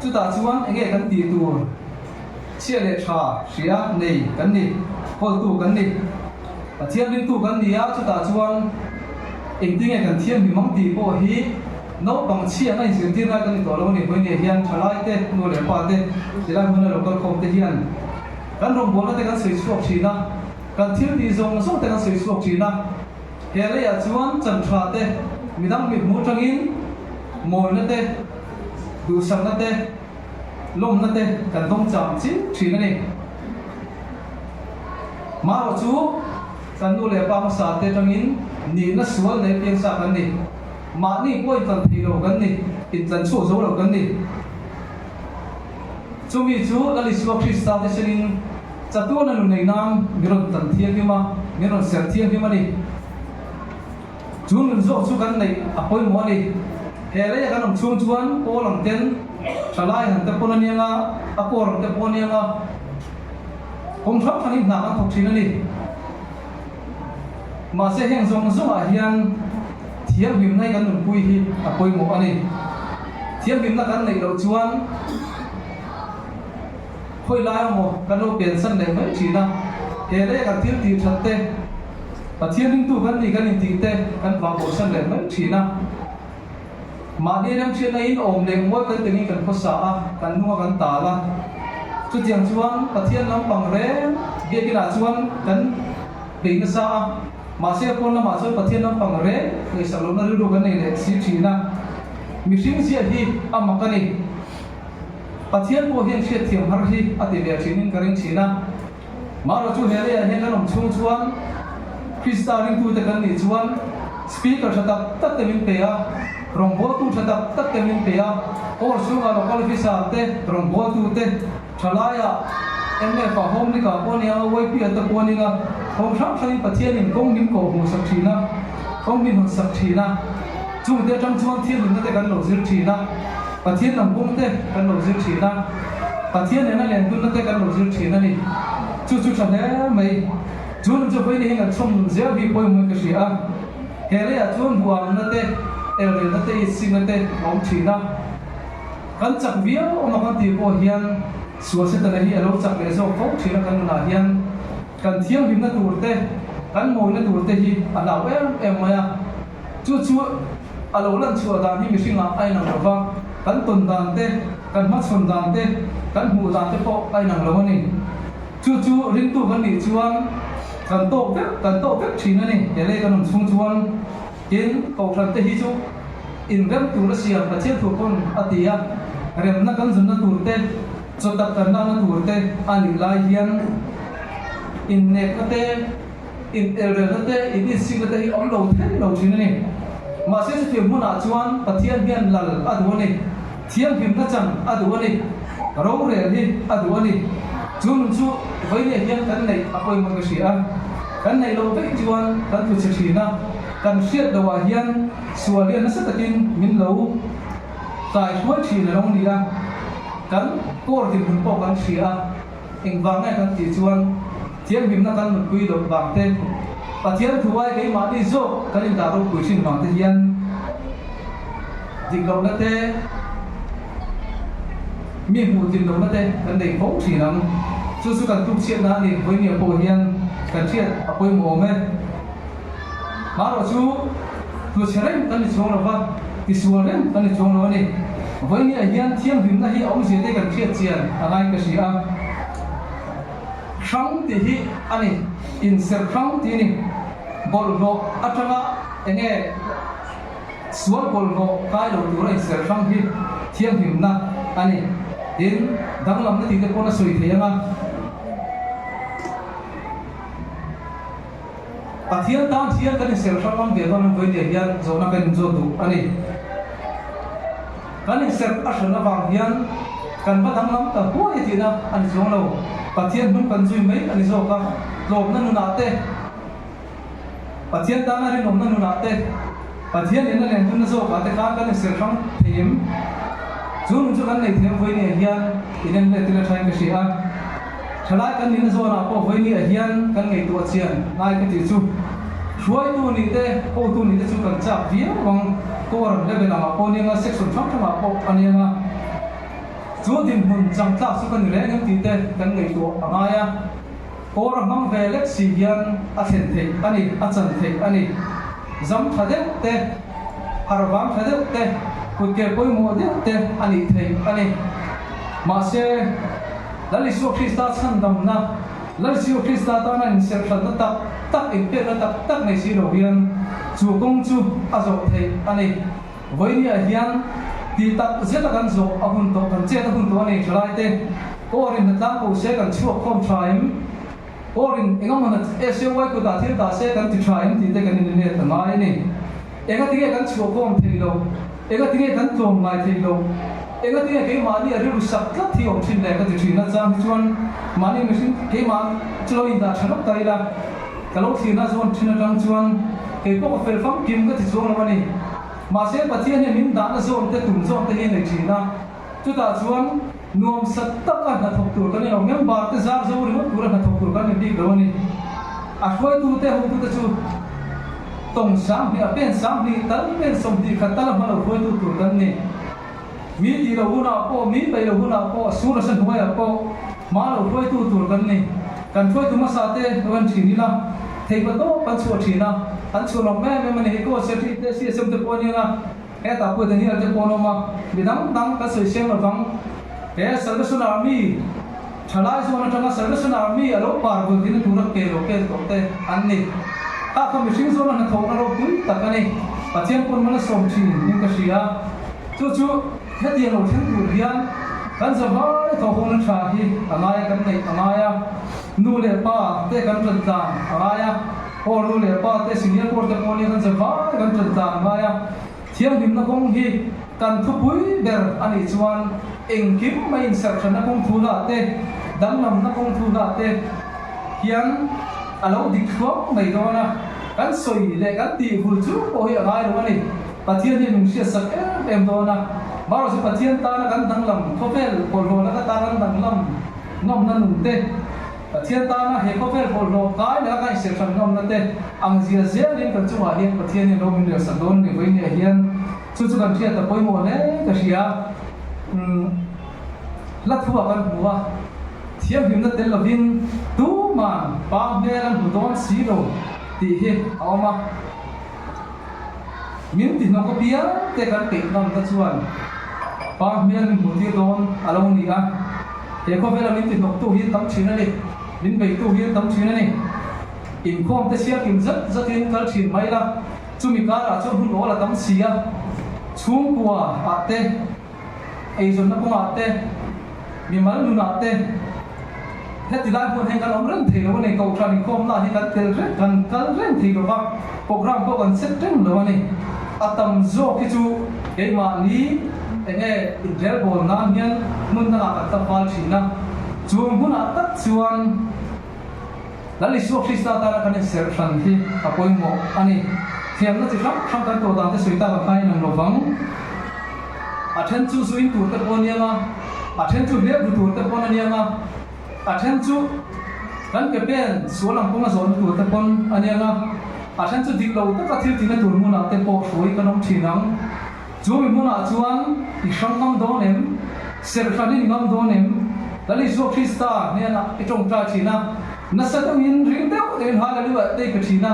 S5: chu ta chuan enge kan ti tu chia le tha sia nei kan ni hol tu kan ni thiang lim tu kan ni a chu ta chuan eng ting e kan thiang mi mang ti po hi no bang chia na in tin na kan to lo ni hoi ne hian thalai te no le pa te tila mun lo kal khom te hian kan rong bola te kan sei suak thina kan thil ti zong so te kan sei suak thina hele ya chuan chan thra te midang mi mu tangin moi na te du sang na te lom na te kan dong cham chi thina ni ma ro chu kan nu le pa ma sa te tangin ni na sual ne piang sa kan ni ma ni poi kan thi lo kan ni in chan chu zo lo kan ni chumi chu ali suak Krista te senin chatu na nu nei nam miron tan thiang hi ma miron ser thiang hi ma ni chung nun zo chu kan nei apoi mo ni hele kan om chung chuan ko lang ten thalai han te pon ania nga akor te pon ania nga kom thap khani na kan thok thina ni ma se heng zong zo a hian thiam him nai kan nun pui hi apoi mo ani thiam him na kan nei lo chuan khoi lai mo kan lo pen san le mai thina hele kan thil ti that te pathian ning tu kan ni kan in ti te kan wa bo san le mai thina ma ni ram chen in om leng mo kan te ni kan ko sa a kan nu kan ta la chu tiang chuan pathian lam pang re ge ki la chuan kan dei na sa a ma se pon la ma chuan pathian lam pang re ngai sa lo na ru kan nei le si thina mi hring sia hi ama kan ni pathian po hian thia thiam har hi ati le thinin karing thina ma ro chu hele a hen kan om chung chuan Krista ring tu te kan ni chuan speaker thatak tak te min pe a rong bo tu thatak tak te min pe a or sunga local officer te rong bo tu te thalaya emme pa hom ni ka ponia wai pi ta poninga hom thang thang pathian in kong nim ko hu sak thina kong min sak thina chu te tang chuan thil min te kan lo zir thina pathian lam bung te kan lo zir thina pathian ena len tu te kan lo zir thina ni chu chu thane mai chun chu poi ni hinga chom zia bi poi mo ka sia hele a chun buam na te el na te sing na te om thina kan chak via o ma kan ti po hian suwa se ta hi alo chak le zo ko thina kan na hian kan thiam him na tur te kan mo na tur te hi ala em maya chu alo lan chu da ni mi singa ai na ba kan ton dan te kan ma chon dan te kan hu dan te po ai na lo ni chu ring tu kan ni chuan kan to vek thina ni hele kan chung chuan in ko thlan te hi chu in rem tu la sia pathian thu kon atia rem na kan zun na tur te chotak kan na tur te ani lai hian in ne ka te in el na te in sing te hi om lo the lo thina ni ma se se mu na chuan pathian hian lal adu ni thiam him na chang adu ni ro re hi adu ni chun chu voi ne hian kan nei apoi mo ka sia kan nei lo ve chuan kan thu chi thina kan siat dawa hian sualian na sa takin min lo tai thua thi na long ni la kan kor din hun po kan sia eng wang ai kan ti chuan thiam him na kan mun pui do bang te pathian thuai ke ma ni zo kan in da ro pui sin bang te hian ding lo na te mi mu din lo na te kan nei ko thi nam chu kan tu chiat na ni voi ni po hian kan chiat apoi mo me ma ro chu tu cherem kan ni chong lo ba ti suarem kan ni chong lo ni voi ni a hian thiam him na hi ong se te kan chiat chian angai ka sia sang ti hi ani in ser sang ti ni bol go atanga enge suar bol go kai lo tu ra ser sang hi thiam him na ani in danglam na ti te pona soi theyanga pathian tam thian kan ser sang ge don voi ni hian zona kan zo du ani kan ser asana wang hian kan ba danglam ta hu ti na ani zong lo pathian nun kan zui mai ani zo ka lob na nu na te pathian ta na ri nom na nu na te pathian ena len tu na zo ka te kan ser sang thim zun chu kan nei them voi ni hian inen le tila thai ka sia thalai kan ni na zo na po voi ni hian kan ngei tu chian ngai ka ti chu huai tu ni te o tu ni te chu kan chap via wang ko ram le bela ma po ni nga section thang thang ma po ani nga chu din mun chang ta su kan le ngam ti te kan ngei tu angaya ko ram mang ve lek si hian a then the ani a chan the ani zam thade te harwam thade te put ke poi mo de te ani the ani ma se lali su Krista chan dam na lali su Krista ta na in ser thal ta tak in pe na tak nei si lo hian chu kong chu azo thei ani voini a hian ti tak zeta kan zo ahun to kan che ta hun to ani thlai te orin na tlang ko se kan chuak khom thaim orin engam na SOY ko ta thil ta se kan ti thaim ti te kan in ne ta mai ni ega tinge kan chuak khom thei lo ega tinge kan tlom ngai thei lo ega tinge ke mani a ru sak tla thi om thin le ka ti thina chang chuan mani machine ke ma chlo in da thanok tai la kalau thina zon thina tang chuan ke ko fel fam kim ka ti chuang la ni ma se pathian he min da na zon te tum zon te hin le thina chu ta chuan nuam sat tak ka na thok tur kan ni ngam ba te zar zo ri mo tur na thok tur kan ni dik lo ni a khoi tu te hu tu te chu tong sam ni a pen sam ni tan pen som di khat ta ma lo khoi tu tur kan ni mi di lo huna ko mi bai lo huna ko su na san hoi ko ma lo khoi tu tur kan ni kan khoi tu ma sa te wan thi ni la thei ba to pan chu thina an chu lo me me mani ko se thi te si sem te po ni na e ta po te ni te po no ma bidang dang ka se sem lo bang e Salvation Army thalai zo na tanga Salvation Army alo par go din tu rak ke lo ke to te an ni ta ka mi sing zo na thong na ro pui ta ka ni pathian pon mana som thi ni ka sia chu chu heti lo thang tu hian kan za vai tho hong na tha hi amaya kan nei amaya nu le pa te kan ran ta amaya or nu le pa te senior court te pon kan za vai kan ran ta amaya thiam nim na kong hi kan thu pui ber ani chuan eng kim mai in ser thana kong thu la te dam nam na kong thu la te hian alo dik thok mai do na kan soi le kan ti hul chu ko hi angai lo ani pathian ni nung sia sak em do na maro se pathian ta na kan dang lam khopel ko lo na ka ta kan dang lam ngom na nun te pathian ta na he khopel ko lo kai na ka ser than ngom na te ang zia zia rin kan chu wa hian pathian ni lo min le sa don ni voi ni hian chu chu kan thia ta poi mo le ka sia la thua kan huwa thiam him na tel lovin tu man pa me lan hu don si lo ti hi awma min ti no ko pia te kan pe nam ta chuan pa me lan hu ti don along ni a te ko vela min ti no tu hi tam thina ni min bei tu hi tam thina ni in khom te sia kim zat zatin kal thin mai la chumi kara chu hu lo la tam sia chung kwa ate ei zon na ko ate mi mal nu na ate heti lai pon heng kan om ren thei lo nei ko tran khom la hi kan tel ren kan kal ren thei lo ba program ko kan set ren lo ni atam zo ki chu ei ma ni enge intel bol na hian mun na ka ta fal thina chung hun a tak chuan lali su Krista ta kan ser than hi apoi mo ani thiam na chi kham kan to ta te suita ba khai nang lo wang athen chu suin tur te pon yanga athen chu le du tur te pon anianga athen chu kan ke pen sualam poma zon tur te pon anianga athen chu dik lo ta ka thil tina tur mun a te po hroi kanom thinang chu mi mun a chuan i shang kam do nem ser khani ngam do nem lali su Krista ne na i tong tra thina na sa ta min ring deu den hallelujah te ka thina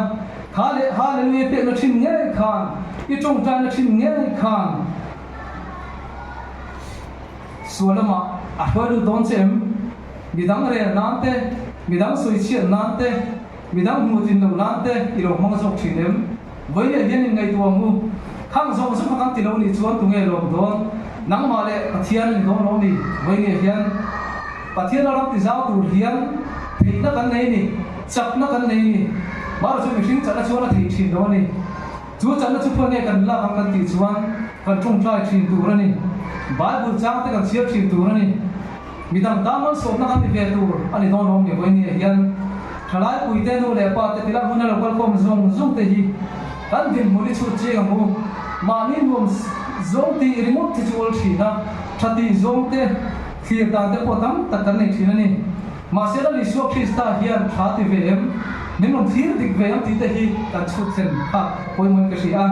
S5: hallelujah pe na thin nge khan i tong tra na thin nge khan sualama ahwaru don sem bidang re nante bidang suichi nante bidang mutin no nante iro hong sok thinem voi le hian ngai tu mu khang zo so khang ti lo ni chuan tu nge lo don nang ma le pathian ni don lo ni voi le hian pathian ro ti zau tu hian theina kan nei ni chap na kan nei ni mar chu mi sing chana chuan thei thin lo ni chu chana chu phone kan la kan ti chuan kan chung trai thin tu ra ni Bible chang te kan siap thin tu ra ni midang damal so na kan ti ve tu ani don hom ni voi ni hian thalai pui te no le pa te tila huna lo kal kom zong te hi kan din muni chu che ga mu ma ni mum zong ti remote ti chul thina thati zong te khir ta te potam ta kan nei thina ni ma se la li su Krista hian thati ve em nin mon thir dik ve am ti te hi kan chu chen ha poi mon ka sia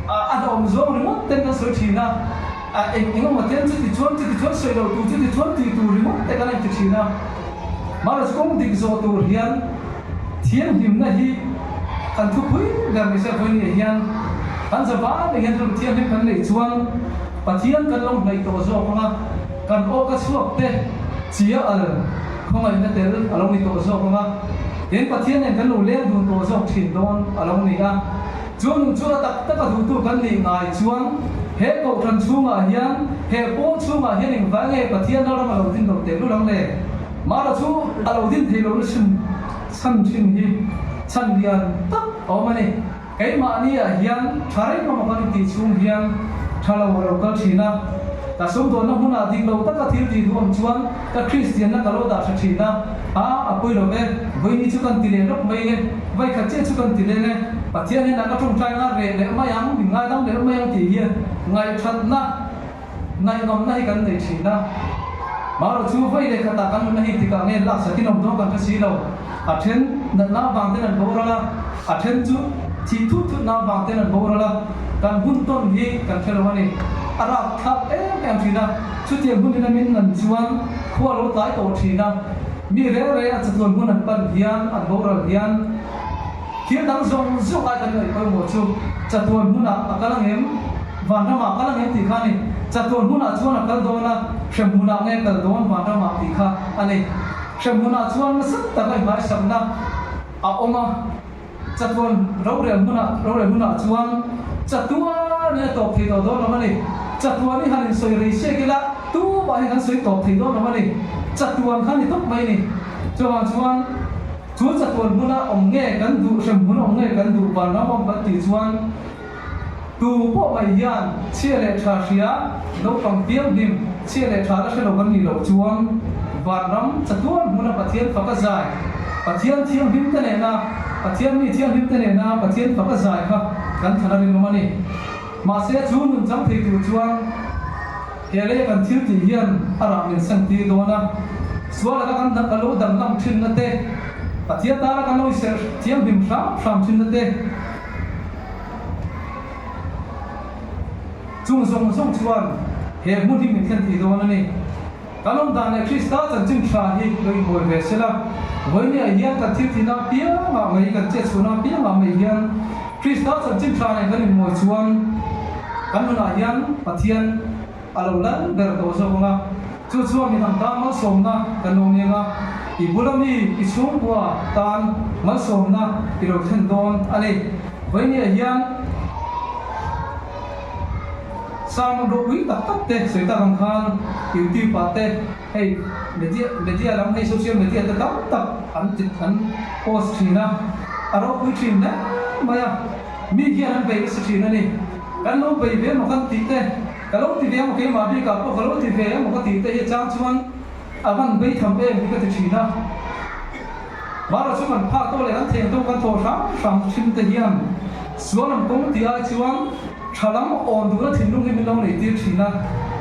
S5: a dom zong remote te ka so thina engom ma ten ti chuan soi lo tu ti chuan ti tu remote te kan nei thina maras kong dik zo tur hian thiam him na hi kan thu pui gar mi sa phoi ni hian kan za ba le hian rum thiam him kan nei chuan pathian kan long nei to zo nga kan o ka chuak te chia không ai nên đến along đi tổ số không á đến phát hiện nên cái lối lên đường tổ số chuyển đón along này á chuan tất cả thủ căn này ngay chuan hệ cầu trần chung à hiền hệ phố chung à hiền những vài ngày phát hiện đó là mà đầu tiên đầu tiên lúc lăng này mà là chú đầu tiên thì lúc sân chinh hi sân hiền tất ở mà này cái mà này à hiền trái mà cái tí chung hiền thay là vào cái chuyện na ta sống đó nó muốn là đi lâu tất cả thiếu gì thôi chuan ta Christian na kalau ta sẽ chuyện na apoi lo với ní chú cần tiền lúc mấy với khát chết chú cần tiền này phát hiện nên là cái trong trai na để mà yang mình ngay đang để mà yang thì hiền ngay chân na ngay ngom này cần để chuyện na mà rồi chú với để khát ta cần này thì cả nghe là sẽ cái nông thôn cần cái gì đâu trên na vàng tên là bầu ra trên chú thì thu na vàng tên là bầu ra kan bun ton hi kan thelawani ara thap em thina chutia bun na min nan chuan khua lo tai to thina mi re a chatlon bun an pan hian an boral hian kia dang zong ai kan nei ko mo chu chatlon bun a akalang em van na ma akalang em ti khani chatlon bun a chuan akal do na shem bun a nge kal don van na ma ti kha ani shem bun a chuan sat ta kai mai sam na a oma chatlon ro re bun a chuan chatua ne top thi do do no mani chatua ni hanin soi rei se kila tu ba han soi top thi do no mani chatua khan ni top mai ni chuan chu chatua buna onge kan du sem buna onge kan du ba na mom ba ti chuan tu po mai yan chia le tha ria do pang tiam dim chia le tha la se lo kan ni lo chuan van ram chatua buna pathian fakazai pathian thiam him te ne na pathian ni thiam him te ne na pathian fakazai kha kan thana rin mani ma se chu nun chang thei tu chuan hele kan thil ti hian ara min sang ti do na swala kan da kalo dam lam thin na te pathia ta kan lo se thiam bim sam thin na te chung song chuan he mu di min khan ti do na ni kalom da ne Krista chan chung tha hi loi moi ve sela voi ne hian kan thil ti na pia ma mai kan che chuna pia ma mai hian Krista chan chung tha ne kan moi chuan kan na hian pathian alolan ber do so nga chu mi thang ta ma som na kan no ne nga i bulami i chung kwa tan ma som na i ro then don ani voi ne hian sam do wi tak te soi ta kan khan youtube pa te hey media lam hey social media te tak an post thina aro wi thin na maya mi hian an be se thina ni kan lo be ve mo kan ti te kalau ti ve mo ke ma bi ka ko kalau ti ve mo ka ti te ye chang chuan avan be tham be mi ka ti thina mara chu man pha to le kan theng to kan tho sam thin te hian suanam kong ti a chuan thalam on du na thinlung hi min lo nei ti thina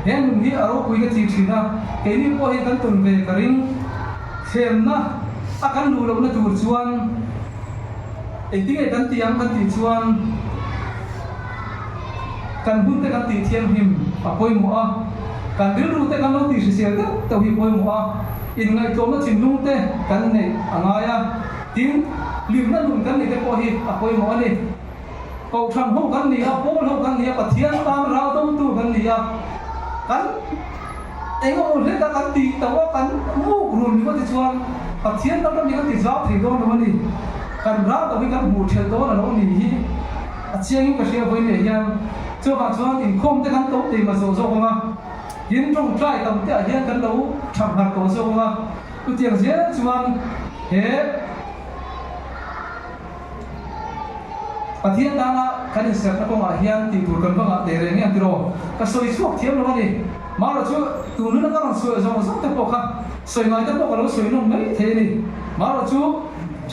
S5: hen hi aro kui ka ti thina ke ni po hi kan tun ve karing them na akan lu lo na tur chuan kan tiang kan ti chuan kan bun te kan ti thiam him apoi mo a kan dil ru te kan lo ti se te to hi poi mo a in ngai to na thinlung te kan nei angaya tin lim na lun kan ni te po hi apoi mo ani cầu thằng hậu căn nia, bố hậu căn nia, và thiên tam rau tông tu căn nia, căn anh ông lấy các căn tì tao căn mũ rùn như vậy chuan, và thiên tam tam như cái tì giáo thì đó nó đi, căn rau tao với căn mũ thiệt đó là nó đi, chiang cái xe với này hiền, cho bạn chuan in không tới căn tấu thì mà sổ sổ không à, hiền trong trai tầm thế hiền căn đấu chẳng hạt tổ sổ không à, cứ tiền dễ chuan hết pathian dana kan ser na ko ma hian ti tur kan banga de re nge antiro ka soi suak thiam lo ni ma ro chu tu nu na ka soi zo zo te po kha soi ngai te po ka lo soi no mai the ni ma ro chu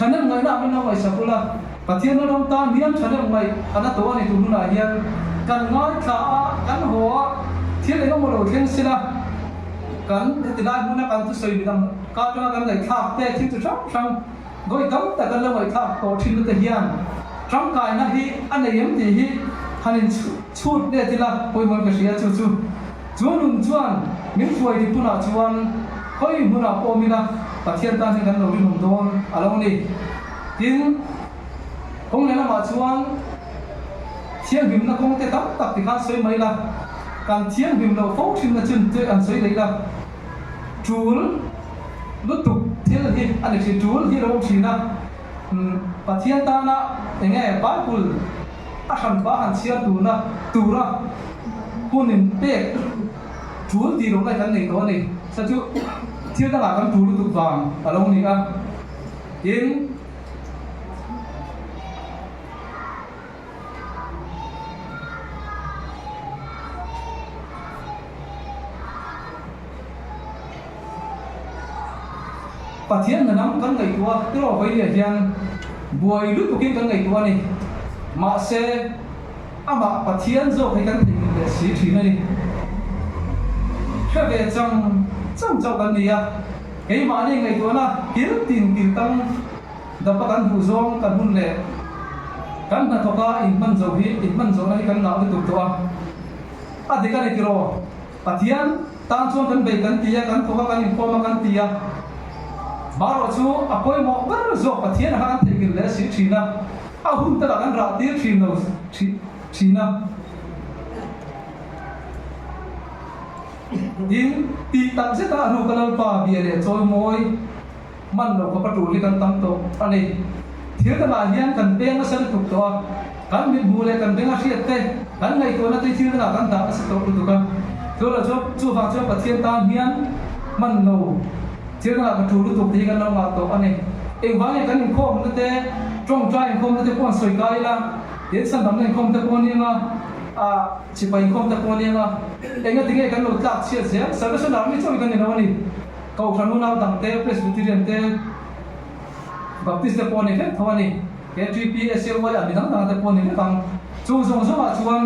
S5: chanem ngai na min no mai sapula pathian no dom ta niam chanem mai ana to ani tu nu na hian kan ngai kha kan ho thian le no mo lo then sila kan ti lai mu na kan tu soi mi dam ka ta kan ngai kha te thi tu sang goi kam ta kan lo mai kha to thin te hian trong cái na hi anh ấy em thì hi hanin chut để thì là hồi mới cái gì chu chuan mình phơi thì puna chuan khoi muna po mi na pathian ta thì kan lo rin don along ni tin không lẽ là mà chuan thiang him na không te tak thì kan soi mai la kan thiang him lo phau thin na chun te an soi lấy la chul lu tu thil hi ani chi chul hi ro china pathian ta na enge Bible a han ba han sia tu na tura hunin pek chul ti ro lai kan nei to ni sa chu thil ta la kan chul tu wang alo ni a in pathian na nam kan ngai tua tiro vai le hian buai lu tukin kan ngai tua ni ma se ama pathian zo kai kan thing le si thina ni khave chang chau kan ni ya cái mà này ngai tua na kil tin tang da pa kan hu zong kan hun le kan na thoka in man zo hi in man zo na hi kan na tu tua a de kan tiro pathian tang chuan kan bei kan tia kan thoka kan in poma kan tia baro chu apoi mo ber zo pathian han thegil le si thina a hun ta kan ra tir thino thina in ti tam se ta ru kalal pa bia le choi moi man lo ko patu li kan tam to ani thil ta la hian kan peng a sel tuk to kan mi bu le kan benga hriat te kan ngai to na te thil na kan ta a to tu ka to la chu fa chu pathian ta hian man lo thil na ka thu lu tuk ti kan lo nga to ani eng wang e kan in khom na te trong trai in khom na te pon soi kai la ye san dam nei khom te pon ni nga a chi pai khom te pon ni nga enga tinge kan lo tlak chia se salvation army choi kan ni no ni kau khanu na dang te presbyterian te baptist te pon ni ke thawani ke GPSY a bidang dang te pon ni kang chu zong zo ma chuan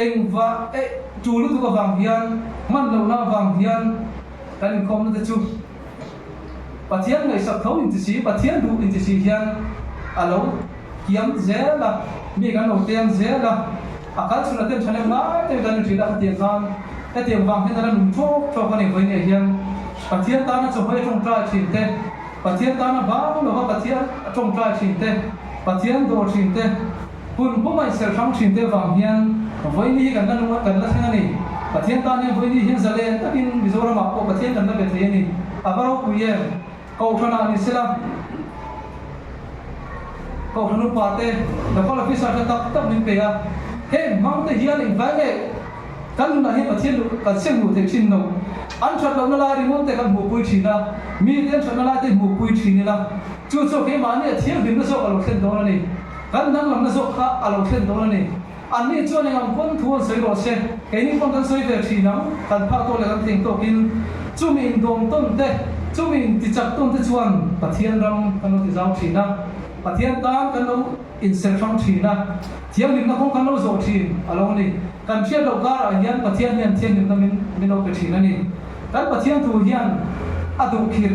S5: eng wa e chu lu tu ka wang hian man lo na wang hian kan in khom na te chu pathian ngai sak thau in ti si pathian du in ti si hian alo kiam zela mi kan lo tem zela akal suna tem chane ma te kan ri da ti kan e te wang hen ran thok thok kan voi ne hian pathian ta na cho hoi trong tra chin te pathian ta na ba lo ba pathian trong tra chin te pathian do chin te pun po mai ser sang chin te wang hian voi ni kan na nu kan la thang ni pathian ta ne voi ni hian zalen takin mizoram a ko pathian kan na be the ni abaro ku ye kau thana ni sila kau thanu pa te da pala fi sa ta tap nin pe ya he mang te hian in vai nge kan na hi pathian lu kan sem lu te chin no an chat lo na la ri mo te kan mu pui thina mi ten chat na la te mu pui thini la chu chu ke ma ne thiam din na so alo khen do na ni kan nang lam na so kha alo khen do na ni an ni chu ne ngam pon thu soi ro se ke ni pon kan soi ve thina kan pha to le kan ting to kin chu mi in dom ton te chu min ti chak ton te chuan pathian ram kan lo ti zau thina pathian ta kan lo in ser thang thina thiam nim na khong kan lo zo thin alo ni kan thia lo gar a hian pathian hian thian nim na min lo pe thina ni kan pathian tu hian a du khir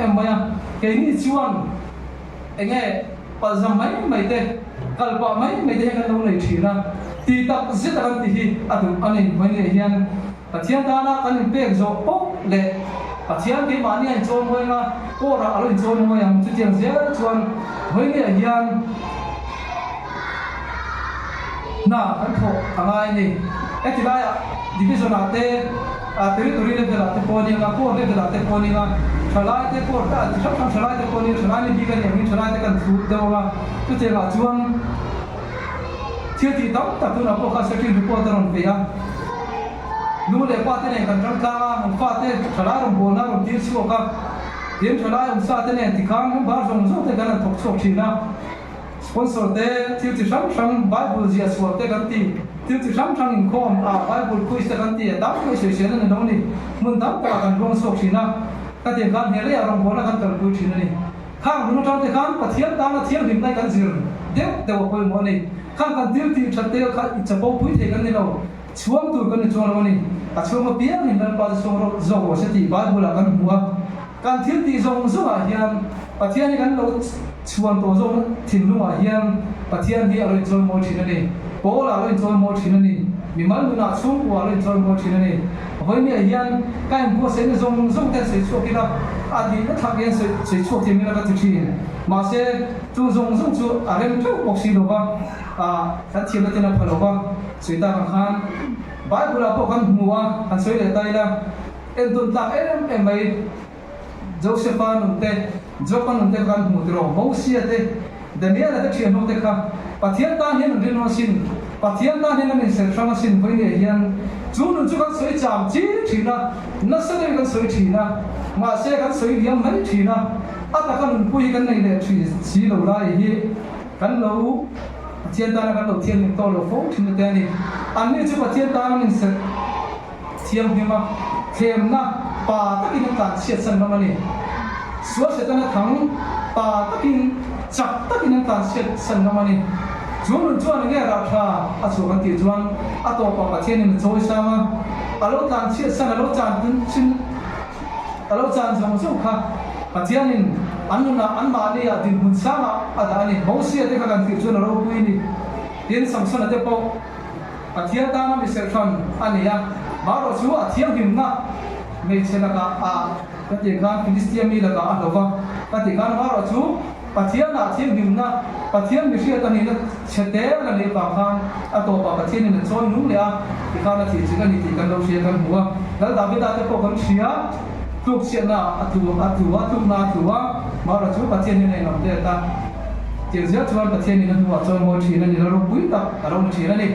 S5: em maya ke ni chuan enge palzam mai te kalpa mai te kan lo nei thina ti tak zit kan ti hi a du ani mai ne hian pathian ta na kan pek zo pok le pathian ke mani an chon hoi nga ko ra alo chon hoi am chu tiang zia chuan hoi nge hian na an tho angai ni etilai division ate territory level ate poni nga ko level ate poni nga thalai te ko ta thap thalai te poni thalai ni bigan ni thalai te kan thu dewa chu te nga chuan thil ti tam ta tu na ko ka second report on pe ya nu le pa te ne kan tram ka hom fa te thala rom bona rom tir chu ka yen thala hom sa te ne ti khang hom bar jong zo te kan thok chok thina sponsor te til ti sam bible ji aswa te kan ti til ti sam in khom a bible quiz te kan ti da ko se se ne no ni mun dam ta kan rong sok thina ka te kan he le rom bona kan tar ku thina ni khang nu ta te kan pathian ta na thiam dim nai kan zir de wa ko mo ni khang kan til ti chatte ka chapo pui the kan ni lo chuang tu kan chuang lo ni a chuang piang ni dan pa so ro zo wa se ti bible kan hua kan thil ti zong zo a hian pathian ni kan lo chuang to zo thin lu a hian pathian hi a ro chol mo thina ni po la ro chol mo thina ni mi mal nu na chung wa ro chol mo thina ni hoi ni a hian kan ko se ni zong zong te se chu ki la a di na thak yen se chu ti mi la ka ti thi ma se chu zong zong chu a rem chu bok si lo ba a kan thil na te na phalo ba suita kan khan Bible apo kan hmuwa kan soi le tai la en tun tak em mai Josephan unte Jopan unte kan mutro Moses te Daniel ate thian no te kha pathian ta hian rin no sin pathian ta hian an ser thanga sin voi ne hian chun chu kan soi cham chi thina na sa ne kan soi thina ma se kan soi diam mai thina ata kan pui kan nei le thi chi lo lai hi kan lo pathian ta kan lo thian ni to lo fo thina te ni an ni chu pathian ta an ser thiam hima khem na pa takin ta chiat san ma ni suwa se ta na thang pa takin chak takin ta chiat san ma ni chuan chuan nge ra tha a chu kan ti chuan a to pa pathian ni choi sama alo tan chiat san alo chan tin chin alo chan jong so kha pathian in anuna anma ni a din hun sama ada ni Moses te kan ti chuan alo pui ni tin samson te po pathian ta na mi ser than ania maro chu a thiam him na me chela ka a ka ti kan Filistia mi la ka a lova ka ti kan maro chu pathian na thiam him na pathian mi sia ta ni na chete la le pa khan a to pa pathian ni choi nu le a ti kan ti chi kan ni ti kan lo sia kan huwa dal david ta te po kan sia tuk sia na atu na tuwa maro chu pathian ni nei nam te ta ti zia chuan pathian ni na huwa choi mo thi na ni ro pui ta aro ni thi na ni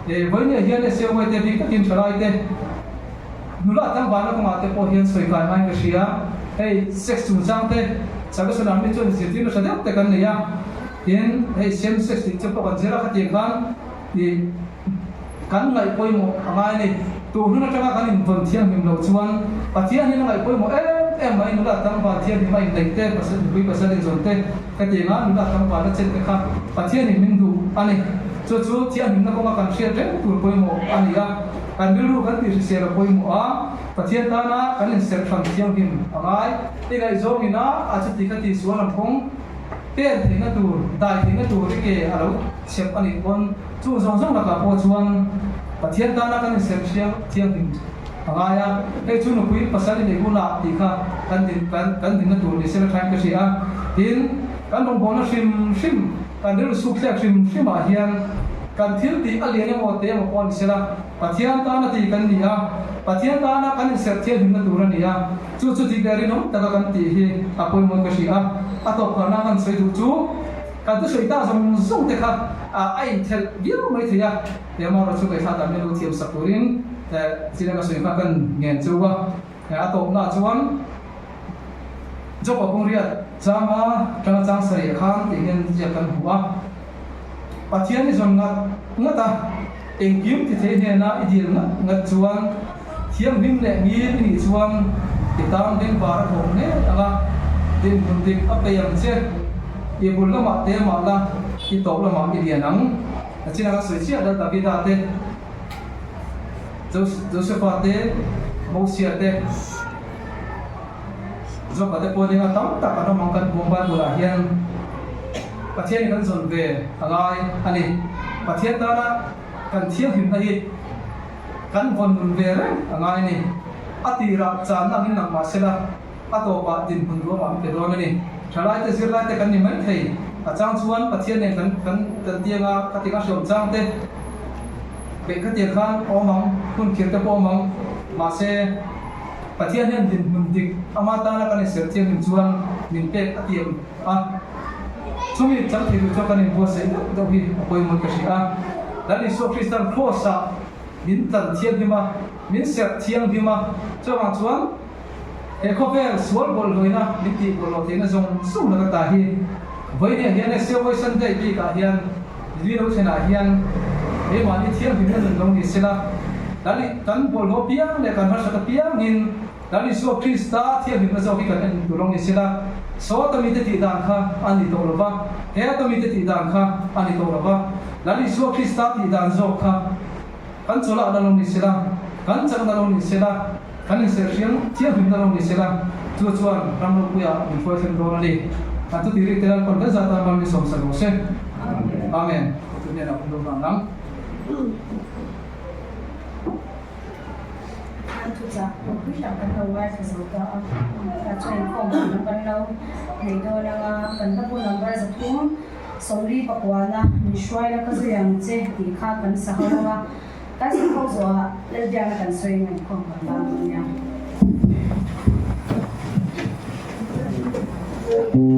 S5: e voi ne hian se wai te bi ka tin thalai te nula tang ba na ma te po hian soi kai mai ka sia ei sex tu chang te sabe sana mi chon si tin sa te kan ne ya tin ei sem sex ti chepo kan jera ka ti kan ni kan ngai poi mo amai ni tu nu na tanga kan in von thiam him lo chuan pathian ni ngai poi mo em mai nula tang ba thiam ni mai dei te pasan bui pasan in zon te ka ti nga nula tang ba na chen te kha pathian ni min du ani chu thiam him na ko ma kan sia te tu poi mo ani ya kan bilu kan ti sia ra poi mo a pathian ta na kan in ser than thiam him angai te gai zo ni na a chu ti ka ti suan lam khong ten thing na tu dai thing na tu ri ke alo sep ani kon chu zong zong la ka po chuan pathian ta na kan in ser thiam him angai ya te chu no pui pasal ni ku na ti kha kan din na tu ni ser than ka sia tin kan long bona sim kan ru su khlek sim a hian kan thil ti alian mo te mo pon sela pathian ta na ti kan nia pathian ta na kan ser thiam him na tu ra nia chu ti gari no ta kan ti hi apoi mo ka sia a to ka na kan sei du chu kan tu sei ta zong te kha a ai thel biu mai thia te ma ro chu kai tha ta me lu thiam sapurin te sina ka sei ka kan ngen chu wa a to na chuan jopa bung riat chama chang sari khan ti ngen je kan huwa pathian ni zon ngata engkim ti the ne na idil ngat chuan thiam him le ngi ni chuan ti tam den bar ko ne anga din bun dik apayam che e bul la ma te ma la ti to la ma idian ang achina ka soi chia da tabida te Joseph te Moses te zo pa te po ni nga tam ta ka no mangkat bomba dula hian pathian kan zon ve angai ani pathian ta na kan thiam him na hi kan von nun ve re angai ni atira chan na hin na ma sela ato pa din bun ro ma pe ro ni thalai te zir lai te kan ni mai thei a chang chuan pathian ne kan tianga katinga shom chang te be ka ti khan omang kun khir te po mang ma se pathian hian din bun dik ama ta na kan ser thiam him chuan min pe atiam a chumi chang thi chu kan in bo se do hi apoi mon ka sia dali so Christian cross a min tan thiam hima min ser thiam hima chawang chuan e khovel sual bol loina min ti bol lo te na zong su na ta hi voi ne hian se voi san dai bi ka hian li lo chena hian e ma ni thiam him na long ni sela dali kan bol ho piang le kan ha sa piang in dali so Krista thiam him na zo ki kan en tu long ni sela so ta mi te ti dan kha ani to lo ba he ta mi te ti dan kha ani to lo ba dali so Krista ti dan zo kha kan chola na long ni sela kan chang na long ni sela kan ser riang thiam him na long ni sela chu chuan ram lo puya in foi sen do ni atu ti ri te lan kon da za ta mam ni som sa lo se amen tu ne na pun do nang
S1: thu cha ko ku sha kan ho wa sa so ta ta choi ko ma kan lo nei do na kan ta pu number za thum sorry pakwana ni shwai la ka ziyang che ti kha kan sa hawa ka si ko zo le dia kan soi ngai ko ba ta nya Amen.